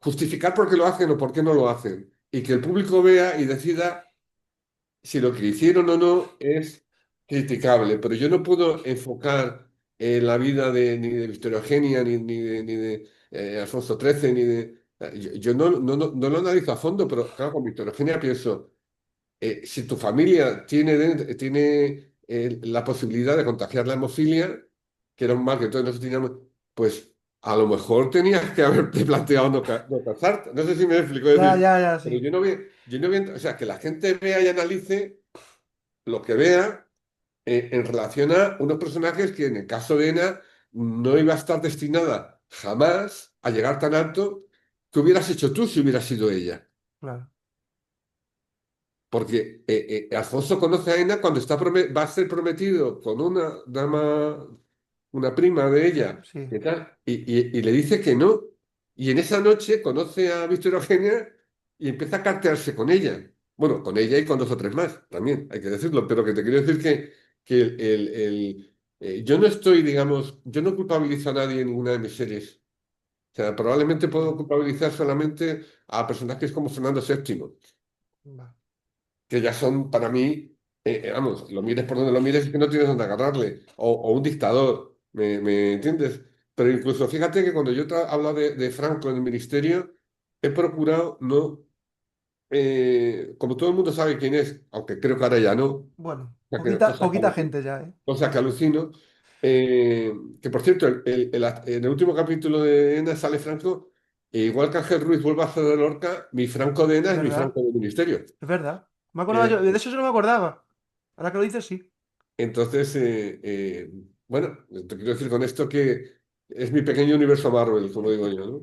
Justificar por qué lo hacen o por qué no lo hacen. Y que el público vea y decida si lo que hicieron o no es criticable, pero yo no puedo enfocar la vida ni de Victoria Eugenia, ni de Alfonso XIII, ni de... Yo no lo analizo a fondo, pero claro, con Victoria Eugenia pienso, si tu familia tiene la posibilidad de contagiar la hemofilia, que era un mal que todos nosotros teníamos, pues a lo mejor tenías que haberte planteado no casarte. No sé si me explico, es ya, decir, ya, ya, pero sí, yo no voy, o sea, que la gente vea y analice lo que vea en relación a unos personajes que en el caso de Ena no iba a estar destinada jamás a llegar tan alto que hubieras hecho tú si hubieras sido ella. claro, Porque Alfonso conoce a Ena cuando va a ser prometido con una dama, una prima de ella, sí, y tal, y le dice que no. Y en esa noche conoce a Victoria Eugenia y empieza a cartearse con ella. Bueno, con ella y con dos o tres más, también, hay que decirlo. Pero que te quiero decir que yo no estoy, digamos, yo no culpabilizo a nadie en ninguna de mis series. O sea, probablemente puedo mm, culpabilizar solamente a personajes como Fernando VII, va, que ya son para mí, vamos, lo mires por donde lo mires, es que no tienes dónde agarrarle, o un dictador, ¿me entiendes? Pero incluso fíjate que cuando yo hablo de Franco en el ministerio, he procurado no, como todo el mundo sabe quién es, aunque creo que ahora ya no, o bueno, sea poquita, poquita gente ya, ¿eh? cosa que alucino, que por cierto, en el último capítulo de ENA sale Franco, e igual que Ángel Ruiz vuelve a hacer de Lorca, mi Franco de ENA Es es mi verdad, Franco del ministerio. es verdad. Me acordaba yo, de Eh, eso yo no me acordaba. Ahora que lo dices, sí. Entonces, bueno, te quiero decir con esto que es mi pequeño universo Marvel, como digo yo, ¿no?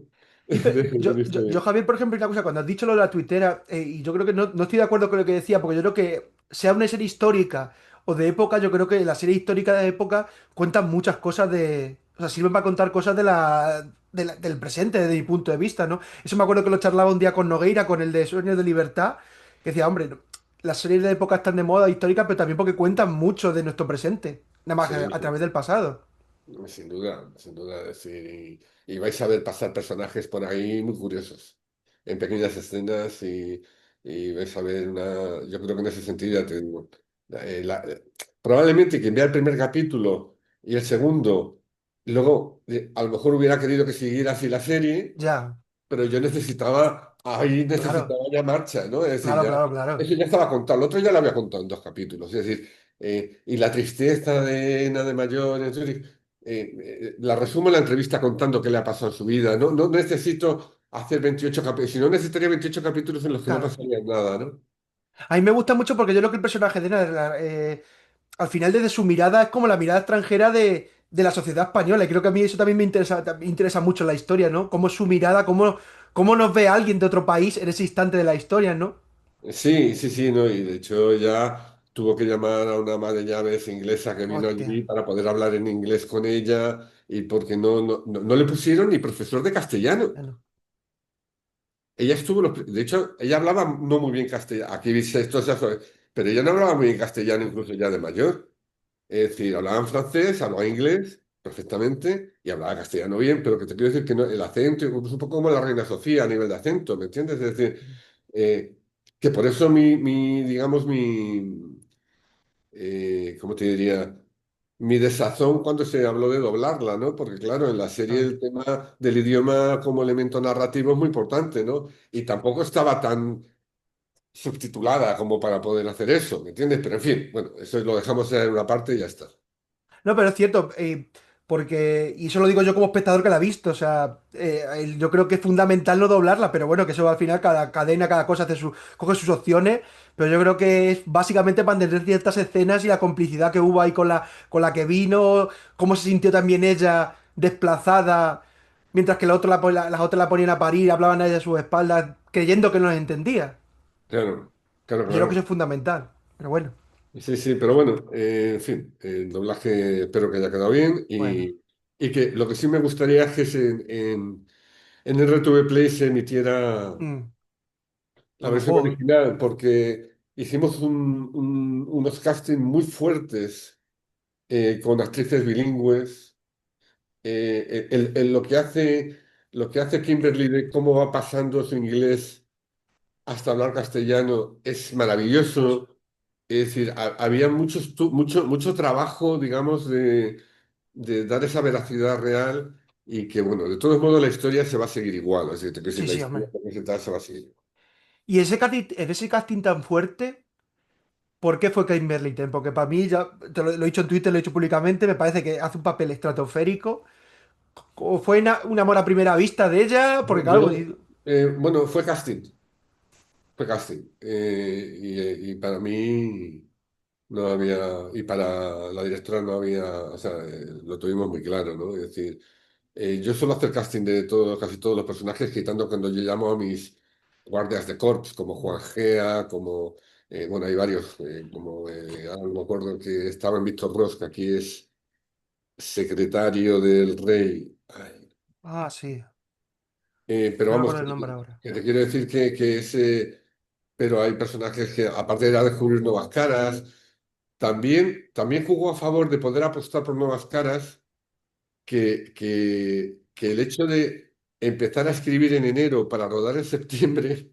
Yo, Javier, por ejemplo, una cosa, cuando has dicho lo de la tuitera, y yo creo que no estoy de acuerdo con lo que decía, porque yo creo que sea una serie histórica o de época, yo creo que la serie histórica de época cuentan muchas cosas de. O sea, sirven para contar cosas del presente, desde mi punto de vista, ¿no? Eso me acuerdo que lo charlaba un día con Nogueira, con el de Sueños de Libertad, que decía, hombre, las series de época están de moda históricas, pero también porque cuentan mucho de nuestro presente, nada más que Sí, a través sí, del pasado. sin duda, sin duda. Sí. Y vais a ver pasar personajes por ahí muy curiosos, en pequeñas escenas, y vais a ver una. Yo creo que en ese sentido ya te digo. Probablemente quien vea el primer capítulo y el segundo, luego a lo mejor hubiera querido que siguiera así la serie. Ya, Pero yo ahí claro, necesitaba ya marcha, ¿no? Es decir, claro, ya, claro, claro. eso ya estaba contado, el otro ya lo había contado en dos capítulos, es decir, y la tristeza de Ena de mayor, es decir, la resumo en la entrevista contando qué le ha pasado en su vida, ¿no? No necesito hacer 28 capítulos, si no necesitaría 28 capítulos en los que no Claro. pasaría nada, ¿no? A mí me gusta mucho porque yo creo que el personaje de Ena, al final desde su mirada es como la mirada extranjera de la sociedad española. Y creo que a mí eso también me interesa mucho en la historia, ¿no? Cómo es su mirada, cómo nos ve alguien de otro país en ese instante de la historia, ¿no? Sí, sí, sí, no, y de hecho ya tuvo que llamar a una ama de llaves inglesa que vino Hostia. allí para poder hablar en inglés con ella, y porque no le pusieron ni profesor de castellano. Bueno, Ella estuvo, de hecho, ella hablaba no muy bien castellano, aquí dice esto, pero ella no hablaba muy bien castellano incluso ya de mayor. Es decir, hablaba en francés, hablaba inglés perfectamente y hablaba castellano bien, pero que te quiero decir que no, el acento, incluso un poco como la Reina Sofía a nivel de acento, ¿me entiendes? Es decir, eh, que por eso digamos, ¿cómo te diría? Mi desazón cuando se habló de doblarla, ¿no? Porque claro, en la serie Ah. el tema del idioma como elemento narrativo es muy importante, ¿no? Y tampoco estaba tan subtitulada como para poder hacer eso, ¿me entiendes? Pero en fin, bueno, eso lo dejamos en una parte y ya está. No, pero es cierto, porque, y eso lo digo yo como espectador que la ha visto, o sea, yo creo que es fundamental no doblarla, pero bueno, que eso al final cada cadena, cada cosa coge sus opciones, pero yo creo que es básicamente para entender ciertas escenas y la complicidad que hubo ahí con la que vino, cómo se sintió también ella desplazada, mientras que las otras la ponían a parir, hablaban a ella a sus espaldas, creyendo que no les entendía. Claro, claro, Y yo creo que eso claro. es fundamental, pero bueno, Sí, sí, pero bueno, en fin, el doblaje espero que haya quedado bien bueno, y que lo que sí me gustaría es que en RTV Play se emitiera mm, la lo versión mejor, original, porque hicimos unos castings muy fuertes con actrices bilingües. Lo que hace Kimberly de cómo va pasando su inglés hasta hablar castellano es maravilloso. maravilloso. Es decir, había mucho trabajo, digamos, de dar esa veracidad real y que, bueno, de todos modos la historia se va a seguir igual. Es decir, que Sí, la sí, historia hombre. que se va a seguir. Y en ese casting tan fuerte, ¿por qué fue Kimberly Ten? Porque para mí, ya lo he dicho en Twitter, lo he dicho públicamente, me parece que hace un papel estratosférico. ¿O fue un amor a primera vista de ella? Porque claro, Bueno, fue casting. Y para mí no había, y para la directora no había, o sea, lo tuvimos muy claro, ¿no? Es decir, yo suelo hacer casting de casi todos los personajes, quitando cuando yo llamo a mis guardias de corps, como Juan Gea, como, bueno, hay varios, como, ahora no me acuerdo que estaba en Víctor Ros, que aquí es secretario del rey. Ay, ah, sí, pero no me vamos, acuerdo el nombre ahora. que te quiero decir que ese, pero hay personajes que, aparte de descubrir nuevas caras, también jugó a favor de poder apostar por nuevas caras que el hecho de empezar a escribir en enero para rodar en septiembre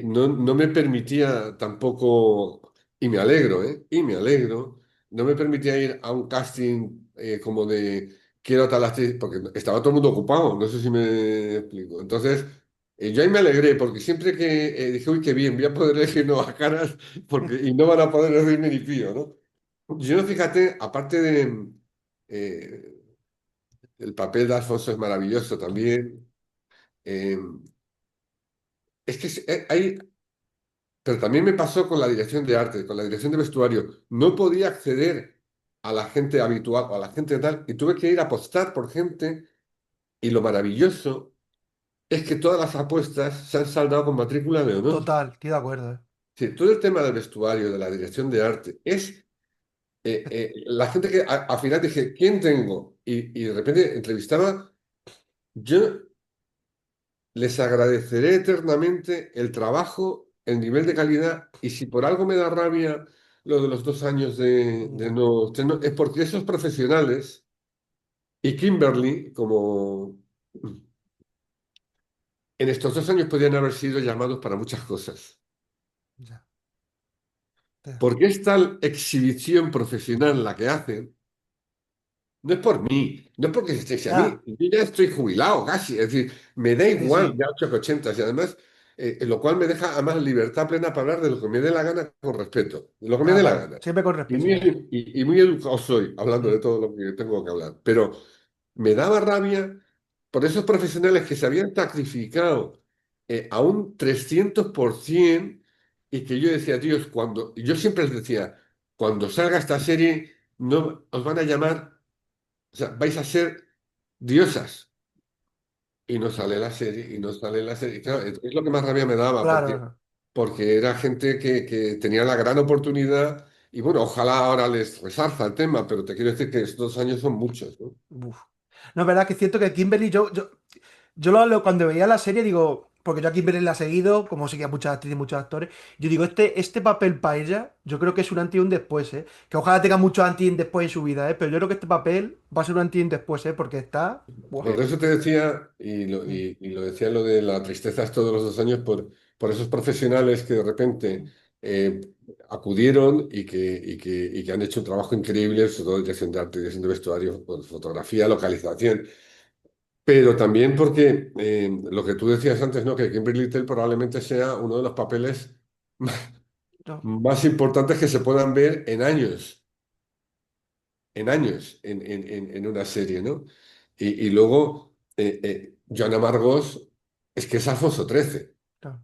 no me permitía tampoco, y me alegro, ¿eh? Y me alegro, no me permitía ir a un casting como de quiero tal actriz, porque estaba todo el mundo ocupado, no sé si me explico. Entonces, yo ahí me alegré, porque siempre que dije, uy, qué bien, voy a poder elegir nuevas caras, y no van a poder elegirme ni pío, ¿no? Yo, fíjate, aparte de... eh, el papel de Alfonso es maravilloso también. Eh, es que pero también me pasó con la dirección de arte, con la dirección de vestuario. No podía acceder a la gente habitual o a la gente tal y tuve que ir a apostar por gente y lo maravilloso es que todas las apuestas se han saldado con matrícula de honor. Total, estoy de acuerdo, Sí, todo el tema del vestuario, de la dirección de arte, es la gente que al final dije, ¿quién tengo? Y de repente entrevistaba, yo les agradeceré eternamente el trabajo, el nivel de calidad y si por algo me da rabia lo de los 2 años de Ya, es porque esos profesionales y Kimberly, como en estos 2 años podían haber sido llamados para muchas cosas. ya, ya. Porque es tal exhibición profesional la que hacen. No es por mí, no es porque estéis a mí. Ya, Yo ya estoy jubilado casi, es decir, me da sí, igual sí, ya 8 y además, lo cual me deja además libertad plena para hablar de lo que me dé la gana con respeto, de lo que me dé la claro, gana. siempre con Y respeto, muy, siempre. y muy educado soy hablando de Mm, todo lo que tengo que hablar. Pero me daba rabia por esos profesionales que se habían sacrificado a un 300% y que yo decía, Dios, yo siempre les decía, cuando salga esta serie, no os van a llamar, o sea, vais a ser diosas. Y no sale la serie, y no sale la serie. Y claro, ya. es lo que más rabia me daba, Claro, porque era gente que tenía la gran oportunidad. Y bueno, ojalá ahora les resarza el tema, pero te quiero decir que estos 2 años son muchos, ¿no? uf. No, es verdad que es cierto que Kimberly, yo cuando veía la serie, digo, porque yo a Kimberly la he seguido, como seguía muchas actrices y muchos actores, yo digo, este papel para ella, yo creo que es un antes y un después, ¿eh? Que ojalá tenga muchos antes y un después en su vida, ¿eh? Pero yo creo que este papel va a ser un antes y un después, ¿eh? Porque buah. Por eso te decía, y lo, Mm, y, y lo decía lo de la tristeza es todos los 2 años, por esos profesionales que de repente eh, acudieron y que han hecho un trabajo increíble, sobre todo en dirección de arte, dirección de vestuario, pues, fotografía, localización. Pero también porque lo que tú decías antes, ¿no? Que Kimberly Little probablemente sea uno de los papeles No, más importantes que se puedan ver en una serie, ¿no? Y luego, Joana Margos es que es Alfonso XIII. no,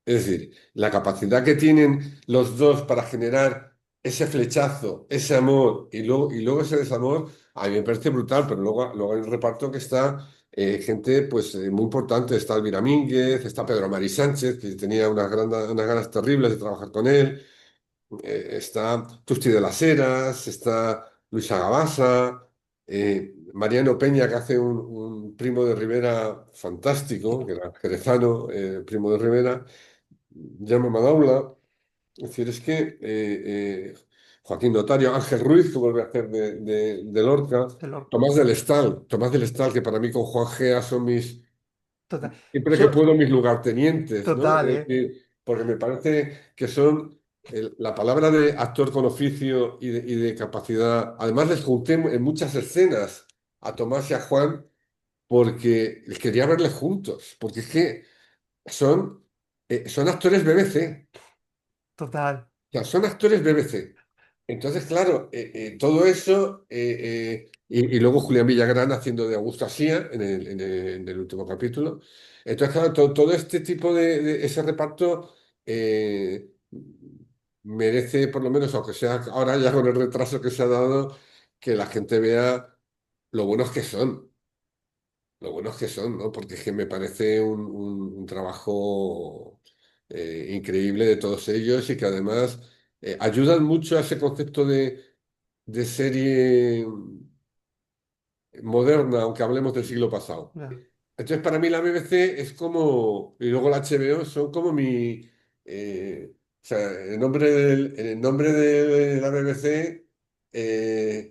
Es decir, la capacidad que tienen los dos para generar ese flechazo, ese amor y luego ese desamor, a mí me parece brutal, pero luego hay un reparto que está gente pues, muy importante. Está Elvira Mínguez, está Pedro Mari Sánchez, que tenía unas ganas terribles de trabajar con él. Está Tusti de las Heras, está Luisa Gabasa, Mariano Peña, que hace un primo de Rivera fantástico, que era jerezano, primo de Rivera, Llama Madaula. Es decir, es que Joaquín Notario, Ángel Ruiz, que vuelve a hacer de Lorca, de Lorca. Tomás del Estal, que para mí con Juan Gea son Total. siempre que Yo, puedo, mis lugartenientes, ¿no? total, Es ¿eh? decir, porque me parece que son la palabra de actor con oficio y de capacidad. Además, les junté en muchas escenas a Tomás y a Juan porque quería verles juntos, porque es que son actores BBC. Total. O sea, son actores BBC. Entonces, claro, todo eso, y luego Julián Villagrán haciendo de Augusto Asía en el último capítulo. Entonces, claro, todo este tipo ese reparto eh, merece, por lo menos, aunque sea ahora ya con el retraso que se ha dado, que la gente vea lo buenos que son. Lo buenos que son, ¿no? Porque es que me parece un trabajo increíble de todos ellos y que además ayudan mucho a ese concepto de serie moderna, aunque hablemos del siglo pasado. Ya, Entonces, para mí la BBC es como, y luego la HBO son como o sea, en el nombre de la BBC,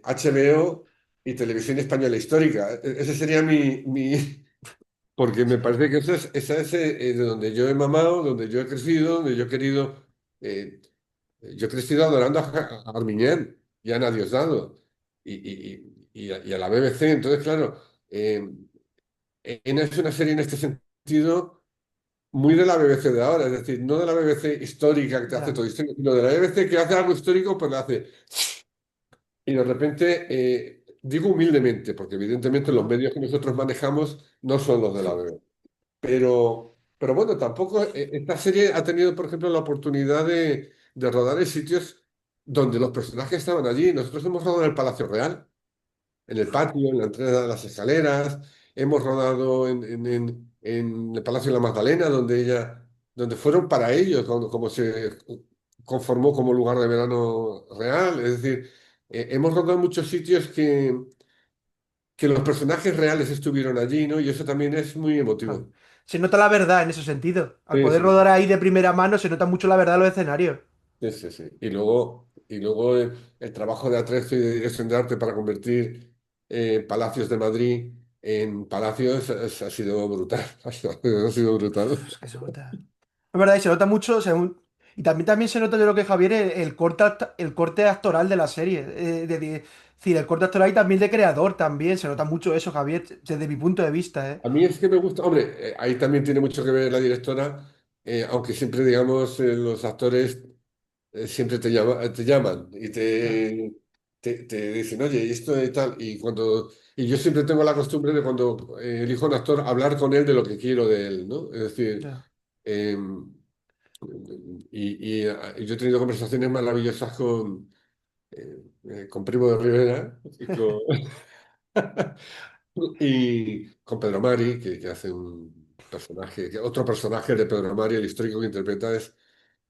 HBO y Televisión Española Histórica. Ese sería porque me parece que esa es de donde yo he mamado, donde yo he crecido, donde yo he querido. Yo he crecido adorando a Armiñán y a Ana Diosdado y a la BBC. Entonces, claro, es una serie en este sentido muy de la BBC de ahora, es decir, no de la BBC histórica que te hace ya, todo histórico, sino de la BBC que hace algo histórico, pues lo hace. Y de repente, digo humildemente, porque evidentemente los no, medios que nosotros manejamos no son los de la BBC. Pero bueno, tampoco esta serie ha tenido, por ejemplo, la oportunidad de rodar en sitios donde los personajes estaban allí. Nosotros hemos rodado en el Palacio Real, en el patio, en la entrada de las escaleras. Hemos rodado en el Palacio de la Magdalena, donde fueron para ellos, como se conformó como lugar de verano real. Es decir, hemos rodado en muchos sitios que los personajes reales estuvieron allí, ¿no? Y eso también es muy claro. emotivo. Se nota la verdad en ese sentido. Al Sí, poder sí, rodar sí. ahí de primera mano, se nota mucho la verdad en los escenarios. Sí, sí, sí. Y luego el trabajo de Atrezo y de dirección de arte para convertir Palacios de Madrid en palacios ha sido brutal. Ha sido brutal. Es que se nota. Es verdad, y se nota mucho. Y también se nota, yo creo que Javier, el corte, el corte actoral de la serie. Decir, el corte actoral y también de creador también. Se nota mucho eso, Javier, desde mi punto de vista, ¿eh? A mí es que me gusta, hombre, ahí también tiene mucho que ver la directora, aunque siempre, digamos, los actores siempre te llaman y Claro, te dicen, oye, y esto y tal. Y yo siempre tengo la costumbre de cuando elijo un actor, hablar con él de lo que quiero de él, ¿no? Es decir, ya. eh, y yo he tenido conversaciones maravillosas con Primo de Rivera y con Pedro Mari, que hace un personaje, otro personaje de Pedro Mari, el histórico que interpreta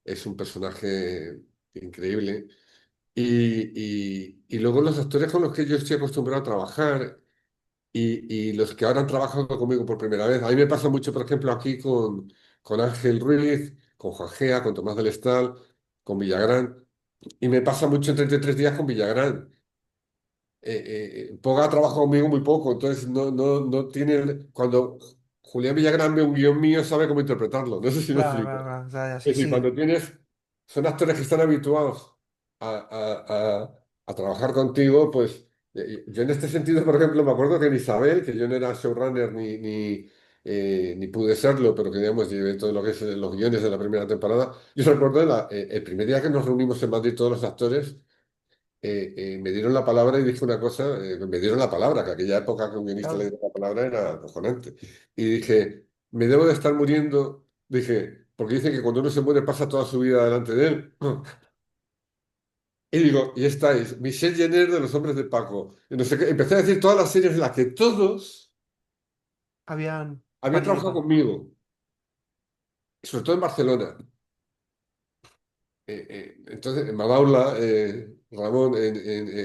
es un personaje increíble. Y luego los actores con los que yo estoy acostumbrado a trabajar y los que ahora han trabajado conmigo por primera vez. A mí me pasa mucho, por ejemplo, aquí con Ángel Ruiz, con Juan Gea, con Tomás del Estal, con Villagrán. Y me pasa mucho en 33 días con Villagrán. Poga ha trabajado conmigo muy poco, entonces no tiene. Cuando Julián Villagrán ve un guión mío, sabe cómo interpretarlo. No sé si me Claro, explico. claro, claro. O sea, ya, sí, Es decir, sí. cuando tienes, son actores que están habituados a trabajar contigo, pues yo en este sentido, por ejemplo, me acuerdo que en Isabel, que yo no era showrunner ni pude serlo, pero que digamos, llevé todo lo que es los guiones de la primera temporada, yo recuerdo el primer día que nos reunimos en Madrid todos los actores, me dieron la palabra y dije una cosa, me dieron la palabra, que aquella época que un guionista le Claro. diera la palabra era acojonante. Y dije, me debo de estar muriendo, dije, porque dicen que cuando uno se muere pasa toda su vida delante de él. Y digo, y estáis, Michel Jenner de Los Hombres de Paco. Y no sé qué. Empecé a decir todas las series en las que todos Habían habían trabajado participado. conmigo, sobre todo en Barcelona. Entonces, en Madaula, Ramón,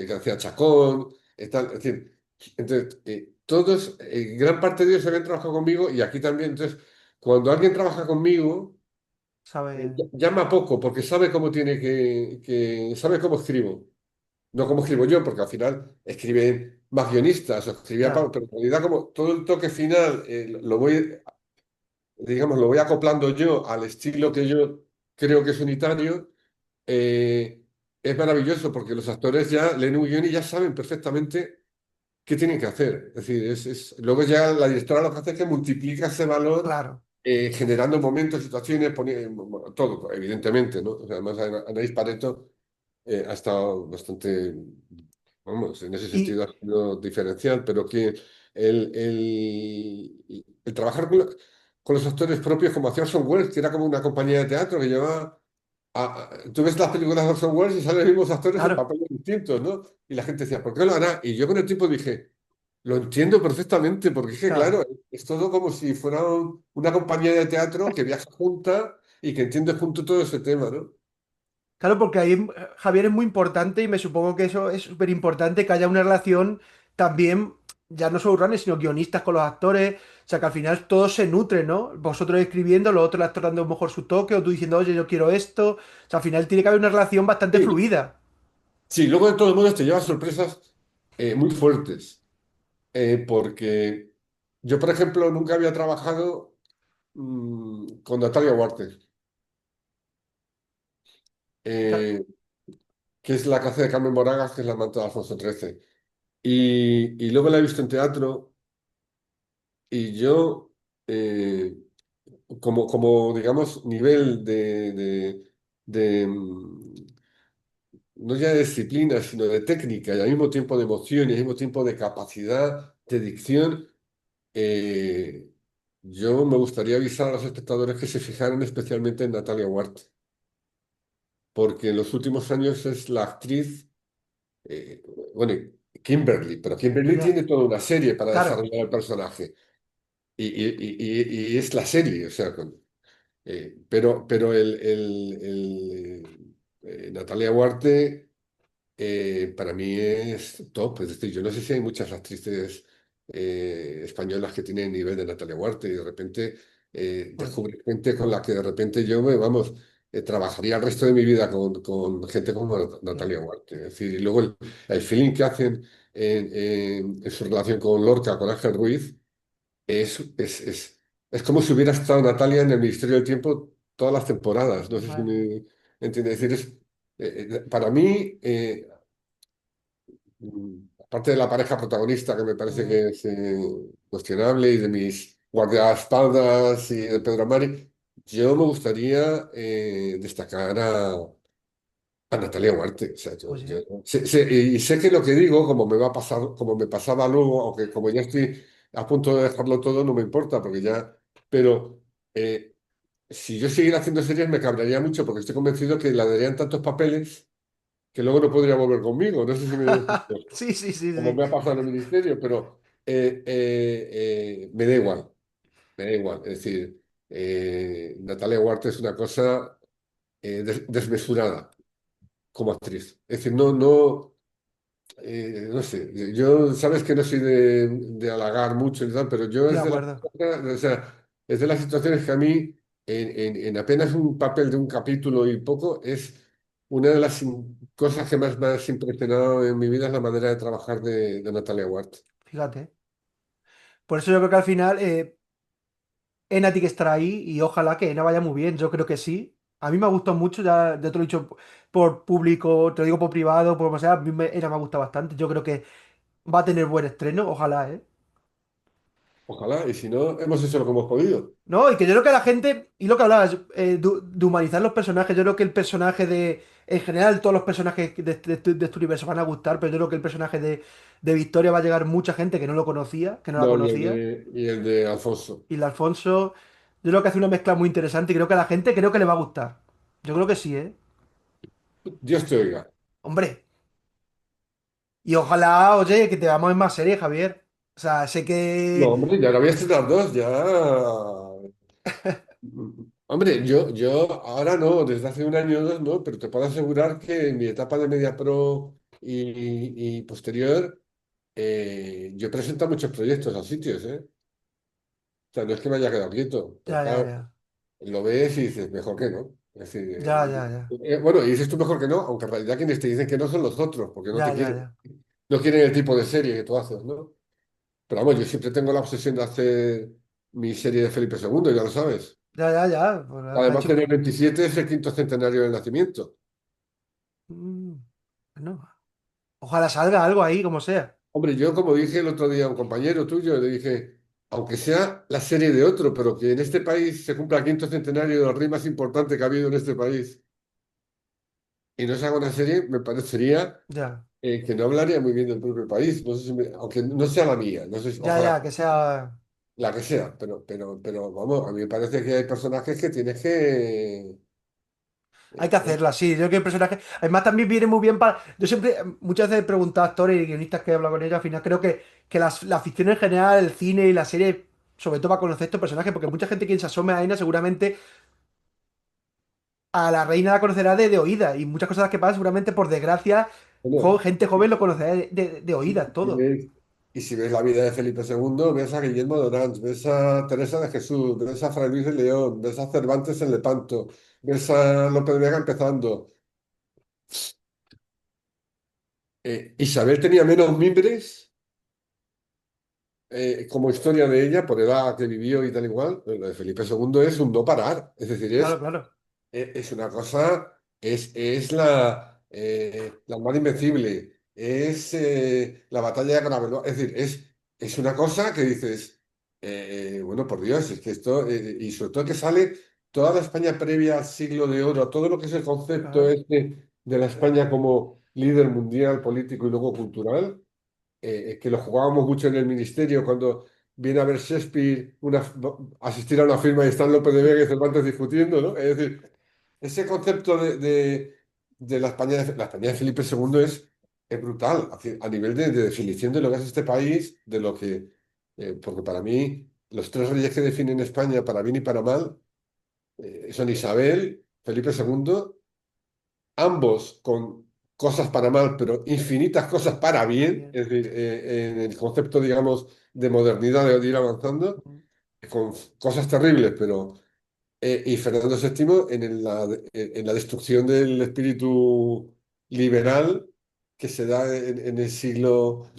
García Chacón, tal, es decir, entonces, todos, gran parte de ellos habían trabajado conmigo y aquí también. Entonces, cuando alguien trabaja conmigo, Sabe. llama poco porque sabe cómo sabe cómo escribo. No como escribo yo, porque al final escriben más guionistas, o escribía Ya, Pablo, pero en realidad como todo el toque final lo voy, digamos, lo voy acoplando yo al estilo que yo creo que es unitario. eh, es maravilloso porque los actores ya leen un guión y ya saben perfectamente qué tienen que hacer. Es decir, luego ya la directora lo que hace es que multiplica ese valor claro. generando momentos, situaciones, todo, evidentemente, ¿no? O sea, además, Anaïs Pareto ha estado bastante, vamos, en ese Y sentido ha sido diferencial, pero que el trabajar con los actores propios como hacía Orson Welles, que era como una compañía de teatro que llevaba tú ves las películas de Orson Welles y salen los mismos actores en claro, papeles distintos, ¿no? Y la gente decía, ¿por qué lo hará? Y yo con el tiempo dije, lo entiendo perfectamente, porque es que, claro. claro, es todo como si fuera una compañía de teatro que viaja junta y que entiende junto todo ese tema, ¿no? Claro, porque ahí Javier es muy importante y me supongo que eso es súper importante que haya una relación también, ya no solo runners, sino guionistas con los actores. O sea, que al final todo se nutre, ¿no? Vosotros escribiendo, los otros le actor dando a lo mejor su toque, o tú diciendo, oye, yo quiero esto. O sea, al final tiene que haber una relación bastante Sí, fluida. sí, luego de todos modos te llevas sorpresas muy fuertes, porque yo, por ejemplo, nunca había trabajado con Natalia Huarte, Ca- eh, que es la que hace de Carmen Moragas, que es la amante de Alfonso XIII. Y luego la he visto en teatro y yo, como digamos, nivel no ya de disciplina, sino de técnica y al mismo tiempo de emoción y al mismo tiempo de capacidad de dicción, eh, yo me gustaría avisar a los espectadores que se fijaran especialmente en Natalia Huarte, porque en los últimos años es la actriz, eh, bueno, Kimberly, pero Kimberly Ya, tiene toda una serie para claro, desarrollar el personaje. Y es la serie, o sea, pero Natalia Huarte para mí es top, es decir, yo no sé si hay muchas actrices españolas que tienen el nivel de Natalia Huarte y de repente pues, descubrir gente con la que de repente vamos, trabajaría el resto de mi vida con gente como ya, Natalia Huarte. Es decir, y luego el feeling que hacen en su relación con Lorca, con Ángel Ruiz. Es como si hubiera estado Natalia en el Ministerio del Tiempo todas las temporadas. No sé si vale, me entiendes. Es decir, para mí, aparte de la pareja protagonista, que me parece eh, que es cuestionable, y de mis guardaespaldas y de Pedro Amari, yo me gustaría destacar a Natalia Huarte. O sea, pues yo sí, y sé que lo que digo, como me va a pasar, como me pasaba luego, aunque como ya estoy a punto de dejarlo todo, no me importa, porque ya. Pero si yo siguiera haciendo series, me cabrearía mucho, porque estoy convencido que le darían tantos papeles que luego no podría volver conmigo. No sé si me explico, sí, sí, sí, como sí, me ha pasado en el ministerio, pero me da igual, me da igual. Es decir, Natalia Huarte es una cosa desmesurada como actriz. Es decir, no sé, yo sabes que no soy de halagar mucho y tal, pero yo estoy de es de las, acuerdo. o sea, es de las situaciones que a mí, en apenas un papel de un capítulo y poco, es una de las cosas que más me ha impresionado en mi vida es la manera de trabajar de Natalia Ward. Fíjate. Por eso yo creo que al final Ena tiene que estar ahí y ojalá que Ena vaya muy bien. Yo creo que sí. A mí me ha gustado mucho, ya te lo he dicho por público, te lo digo por privado, por como sea, Ena me ha gustado bastante. Yo creo que va a tener buen estreno, ojalá, ¿eh? Ojalá, y si no, hemos hecho lo que hemos podido. No, y que yo creo que la gente, y lo que hablabas, de humanizar los personajes, yo creo que el personaje en general, todos los personajes de este universo van a gustar, pero yo creo que el personaje de Victoria va a llegar mucha gente que no lo conocía, que no la No, conocía, y el de Alfonso. y el Alfonso, yo creo que hace una mezcla muy interesante y creo que a la gente creo que le va a gustar. Yo creo que sí, ¿eh? Dios te oiga. Hombre, y ojalá, oye, que te vamos en más series, Javier. O sea, sé No, que... hombre, ya no voy a estrenar dos, ya. Hombre, yo ahora no, desde hace un año o dos no, pero te puedo asegurar que en mi etapa de Media Pro y posterior, yo presento muchos proyectos a sitios, ¿eh? O sea, no es que me haya quedado quieto, pero Ya, ya, claro, ya. lo ves y dices, mejor que no. Es decir, Ya, ya, ya. bueno, y dices tú mejor que no, aunque en realidad quienes te dicen que no son los otros, porque no Ya, te ya, quieren, ya. no quieren el tipo de serie que tú haces, ¿no? Pero vamos, yo siempre tengo la obsesión de hacer mi serie de Felipe II, ya lo sabes. Ya, ya, ya. Pues, ha Además, hecho... que en el 27 es el quinto centenario del nacimiento. Mm, bueno. Ojalá salga algo ahí, como sea. Hombre, yo como dije el otro día a un compañero tuyo, le dije, aunque sea la serie de otro, pero que en este país se cumpla el quinto centenario del rey más importante que ha habido en este país y no se haga una serie, me parecería Ya, que no hablaría muy bien del propio país. No sé si aunque no sea la mía, no sé ya, ojalá ya, que sea. la que sea, pero vamos, a mí me parece que hay personajes que tienes que... Hay que eh, hacerlo así. Yo creo que el personaje. Además, también viene muy bien para. Yo siempre, muchas veces he preguntado a actores y guionistas que he hablado con ellos. Al final, creo que la ficción en general, el cine y la serie, sobre todo para conocer estos personajes, porque mucha gente quien se asome a Aina, seguramente a la reina la conocerá de oídas. Y muchas cosas que pasan, seguramente por desgracia, bueno, gente joven lo conocerá de oídas, y todo. ves, y si ves la vida de Felipe II, ves a Guillermo de Orange, ves a Teresa de Jesús, ves a Fray Luis de León, ves a Cervantes en Lepanto, ves a Lope de Vega empezando. Isabel tenía menos mimbres como historia de ella, por edad que vivió y tal igual. Lo de Felipe II es un no parar. Es decir, Claro, claro. es una cosa, es la Armada Invencible, es la batalla de Caraballo. Es decir, es una cosa que dices, bueno, por Dios, es que esto, y sobre todo que sale toda la España previa al siglo de oro, todo lo que es el concepto Claro. este de la España como líder mundial, político y luego cultural que lo jugábamos mucho en el ministerio cuando viene a ver Shakespeare, asistir a una firma y están López de Vega y Cervantes discutiendo, ¿no? Es decir, ese concepto de la España de Felipe II es brutal, a nivel de definición de lo que es este país, de lo que, porque para mí los tres reyes que definen España para bien y para mal son Isabel, Felipe II, ambos con cosas para mal, pero infinitas cosas para bien, Bien. es decir, en el concepto, digamos, de modernidad, de ir avanzando, con cosas terribles, pero... y Fernando VII en la destrucción del espíritu liberal que se da en el siglo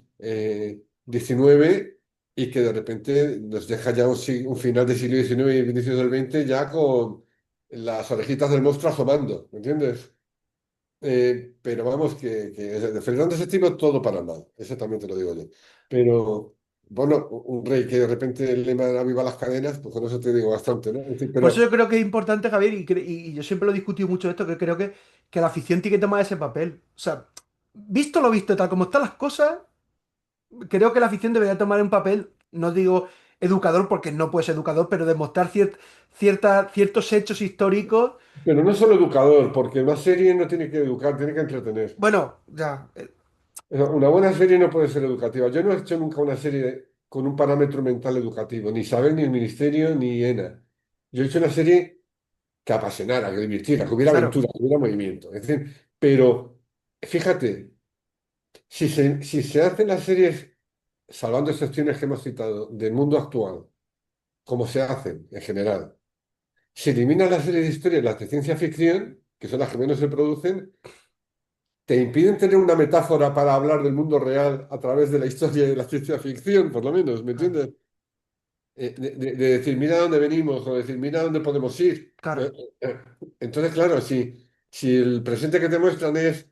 XIX y que de repente nos deja ya un final del siglo XIX y inicios del XX ya con las orejitas del monstruo asomando, ¿me entiendes? Pero vamos, que de Fernando VII todo para mal, eso también te lo digo yo. Pero bueno, un rey que de repente le manda viva las cadenas, pues con eso te digo bastante, ¿no? Es decir, Por eso pero, yo creo que es importante, Javier, y yo siempre lo he discutido mucho esto, que creo que la afición tiene que tomar ese papel. O sea, visto lo visto, tal como están las cosas, creo que la afición debería tomar un papel, no digo educador porque no puede ser educador, pero demostrar ciertos hechos históricos. pero no solo educador, porque una serie no tiene que educar, tiene que entretener. Bueno, ya, Una buena serie no puede ser educativa. Yo no he hecho nunca una serie con un parámetro mental educativo, ni Isabel, ni el Ministerio, ni ENA. Yo he hecho una serie que apasionara, que divirtiera, que hubiera claro. aventura, que hubiera movimiento. Es decir, pero fíjate, si se hacen las series, salvando excepciones que hemos citado, del mundo actual, como se hacen en general, se eliminan las series de historia, las de ciencia ficción, que son las que menos se producen, te impiden tener una metáfora para hablar del mundo real a través de la historia y de la ciencia ficción, por lo menos, ¿me Claro. entiendes? de decir, mira dónde venimos, o decir, mira dónde podemos ir. Claro. Entonces, claro, si el presente que te muestran es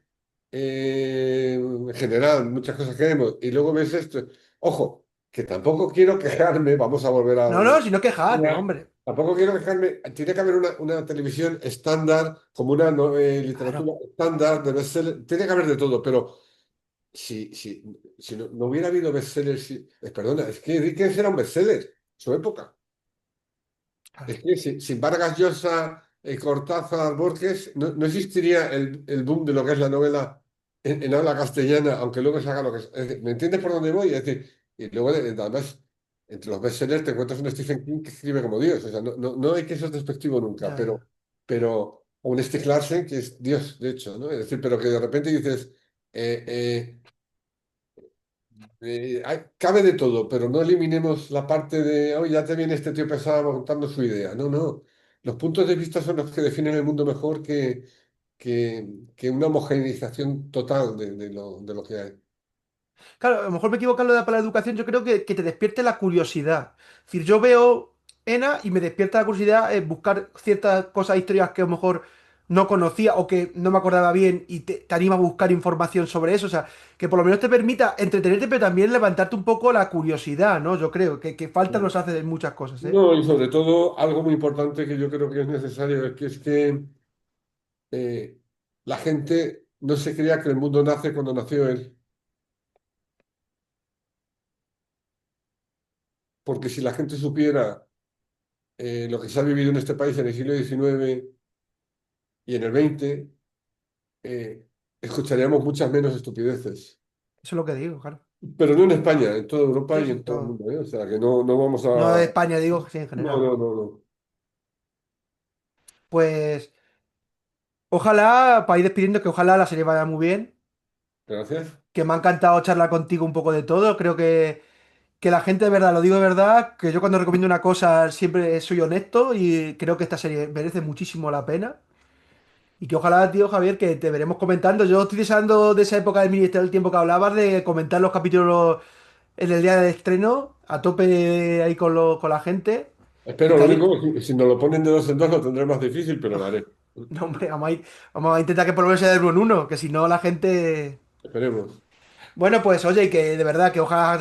en general, muchas cosas que vemos, y luego ves esto, ojo, que tampoco quiero quejarme, vamos a volver a No, lo no, de... si no quejar, no, Ya. hombre. Tampoco quiero quejarme, tiene que haber una televisión estándar, como una literatura Claro, estándar de bestseller, tiene que haber de todo, pero si no hubiera habido bestsellers, perdona, es que Dickens era un bestseller, su época. claro. Es que sin Vargas Llosa, Cortázar, Borges, no existiría el boom de lo que es la novela en habla castellana, aunque luego se haga lo que es. ¿Me entiendes por dónde voy? Es decir, y luego además, entre los bestsellers te encuentras un Stephen King que escribe como Dios. O sea, no hay que ser despectivo nunca, Ya, ya. pero o un Stieg Larsson que es Dios, de hecho, ¿no? Es decir, pero que de repente dices, eh, eh, cabe de todo, pero no eliminemos la parte de, oh, ya te viene este tío pesado contando su idea. No, no. Los puntos de vista son los que definen el mundo mejor que una homogeneización total de lo que hay. Claro, a lo mejor me equivoco en lo de la educación, yo creo que te despierte la curiosidad. Es decir, yo veo ENA y me despierta la curiosidad buscar ciertas cosas, historias que a lo mejor no conocía o que no me acordaba bien y te anima a buscar información sobre eso. O sea, que por lo menos te permita entretenerte, pero también levantarte un poco la curiosidad, ¿no? Yo creo que falta nos hace de muchas cosas, ¿eh? No, y sobre todo algo muy importante que yo creo que es necesario es que eh, la gente no se crea que el mundo nace cuando nació él. Porque si la gente supiera lo que se ha vivido en este país en el siglo XIX y en el XX, eh, escucharíamos muchas menos estupideces. Eso es lo que digo, claro. Pero no en España, en toda Europa Sí, y sí, en todo el todo. mundo, ¿eh? O sea, que no vamos No de a... España, digo, sí, en No, general. no, no, no. Pues ojalá, para ir despidiendo, que ojalá la serie vaya muy bien. Gracias. Que me ha encantado charlar contigo un poco de todo. Creo que la gente de verdad, lo digo de verdad, que yo cuando recomiendo una cosa siempre soy honesto y creo que esta serie merece muchísimo la pena. Y que ojalá, tío Javier, que te veremos comentando. Yo estoy deseando de esa época del Ministerio del Tiempo que hablabas, de comentar los capítulos en el día del estreno, a tope ahí con la gente. Y Espero, que lo ahí, único, si nos lo ponen de dos en dos lo tendré más difícil, pero lo haré. no, hombre, vamos a intentar que por lo menos sea de uno en uno, que si no la gente... Esperemos. Bueno, pues oye, y que de verdad, que ojalá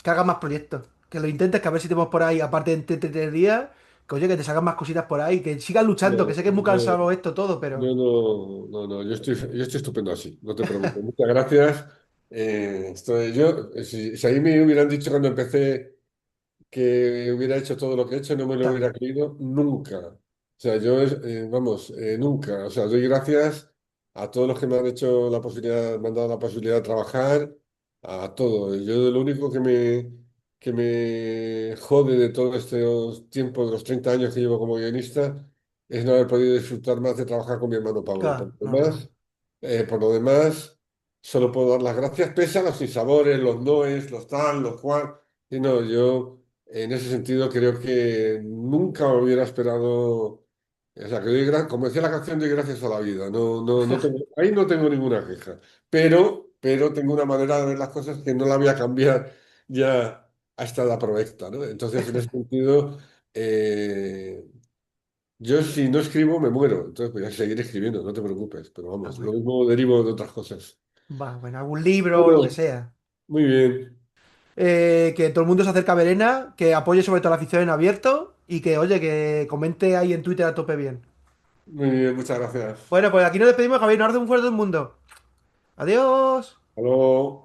que hagas más proyectos. Que lo intentes, que a ver si tenemos por ahí, aparte de tres días, que oye, que te salgan más cositas por ahí, que sigas luchando, que No, sé que es muy no, cansado esto todo, pero... yo estoy estupendo así, no te preocupes. Muchas gracias. Si ahí me hubieran dicho cuando empecé que hubiera hecho todo lo que he hecho, no me lo hubiera Claro. creído nunca. O sea, yo, vamos, nunca. O sea, doy gracias a todos los que me han hecho la posibilidad, me han dado la posibilidad de trabajar, a todo. Yo lo único que me jode de todos estos tiempos, de los 30 años que llevo como guionista, es no haber podido disfrutar más de trabajar con mi hermano Pablo. Claro, normal. Por lo demás, solo puedo dar las gracias, pese a los sinsabores, los noes, los tal, los cual. Y no, yo en ese sentido creo que nunca hubiera esperado, o sea, que como decía la canción, doy gracias a la vida. Ahí no tengo ninguna queja, pero tengo una manera de ver las cosas que no la voy a cambiar ya hasta la provecta, ¿no? Entonces, en ese sentido, eh, yo si no escribo me muero, entonces voy a seguir escribiendo, no te preocupes, pero Ah, vamos, lo bueno. mismo derivo de otras cosas. Va, bueno, algún libro o lo que Bueno, sea. muy bien, Que todo el mundo se acerque a Verena, que apoye sobre todo la afición en abierto y que, oye, que comente ahí en Twitter a tope bien. muy bien, muchas gracias. Bueno, pues aquí nos despedimos, Javier. Un abrazo muy fuerte a todo el mundo. Adiós. Hasta luego.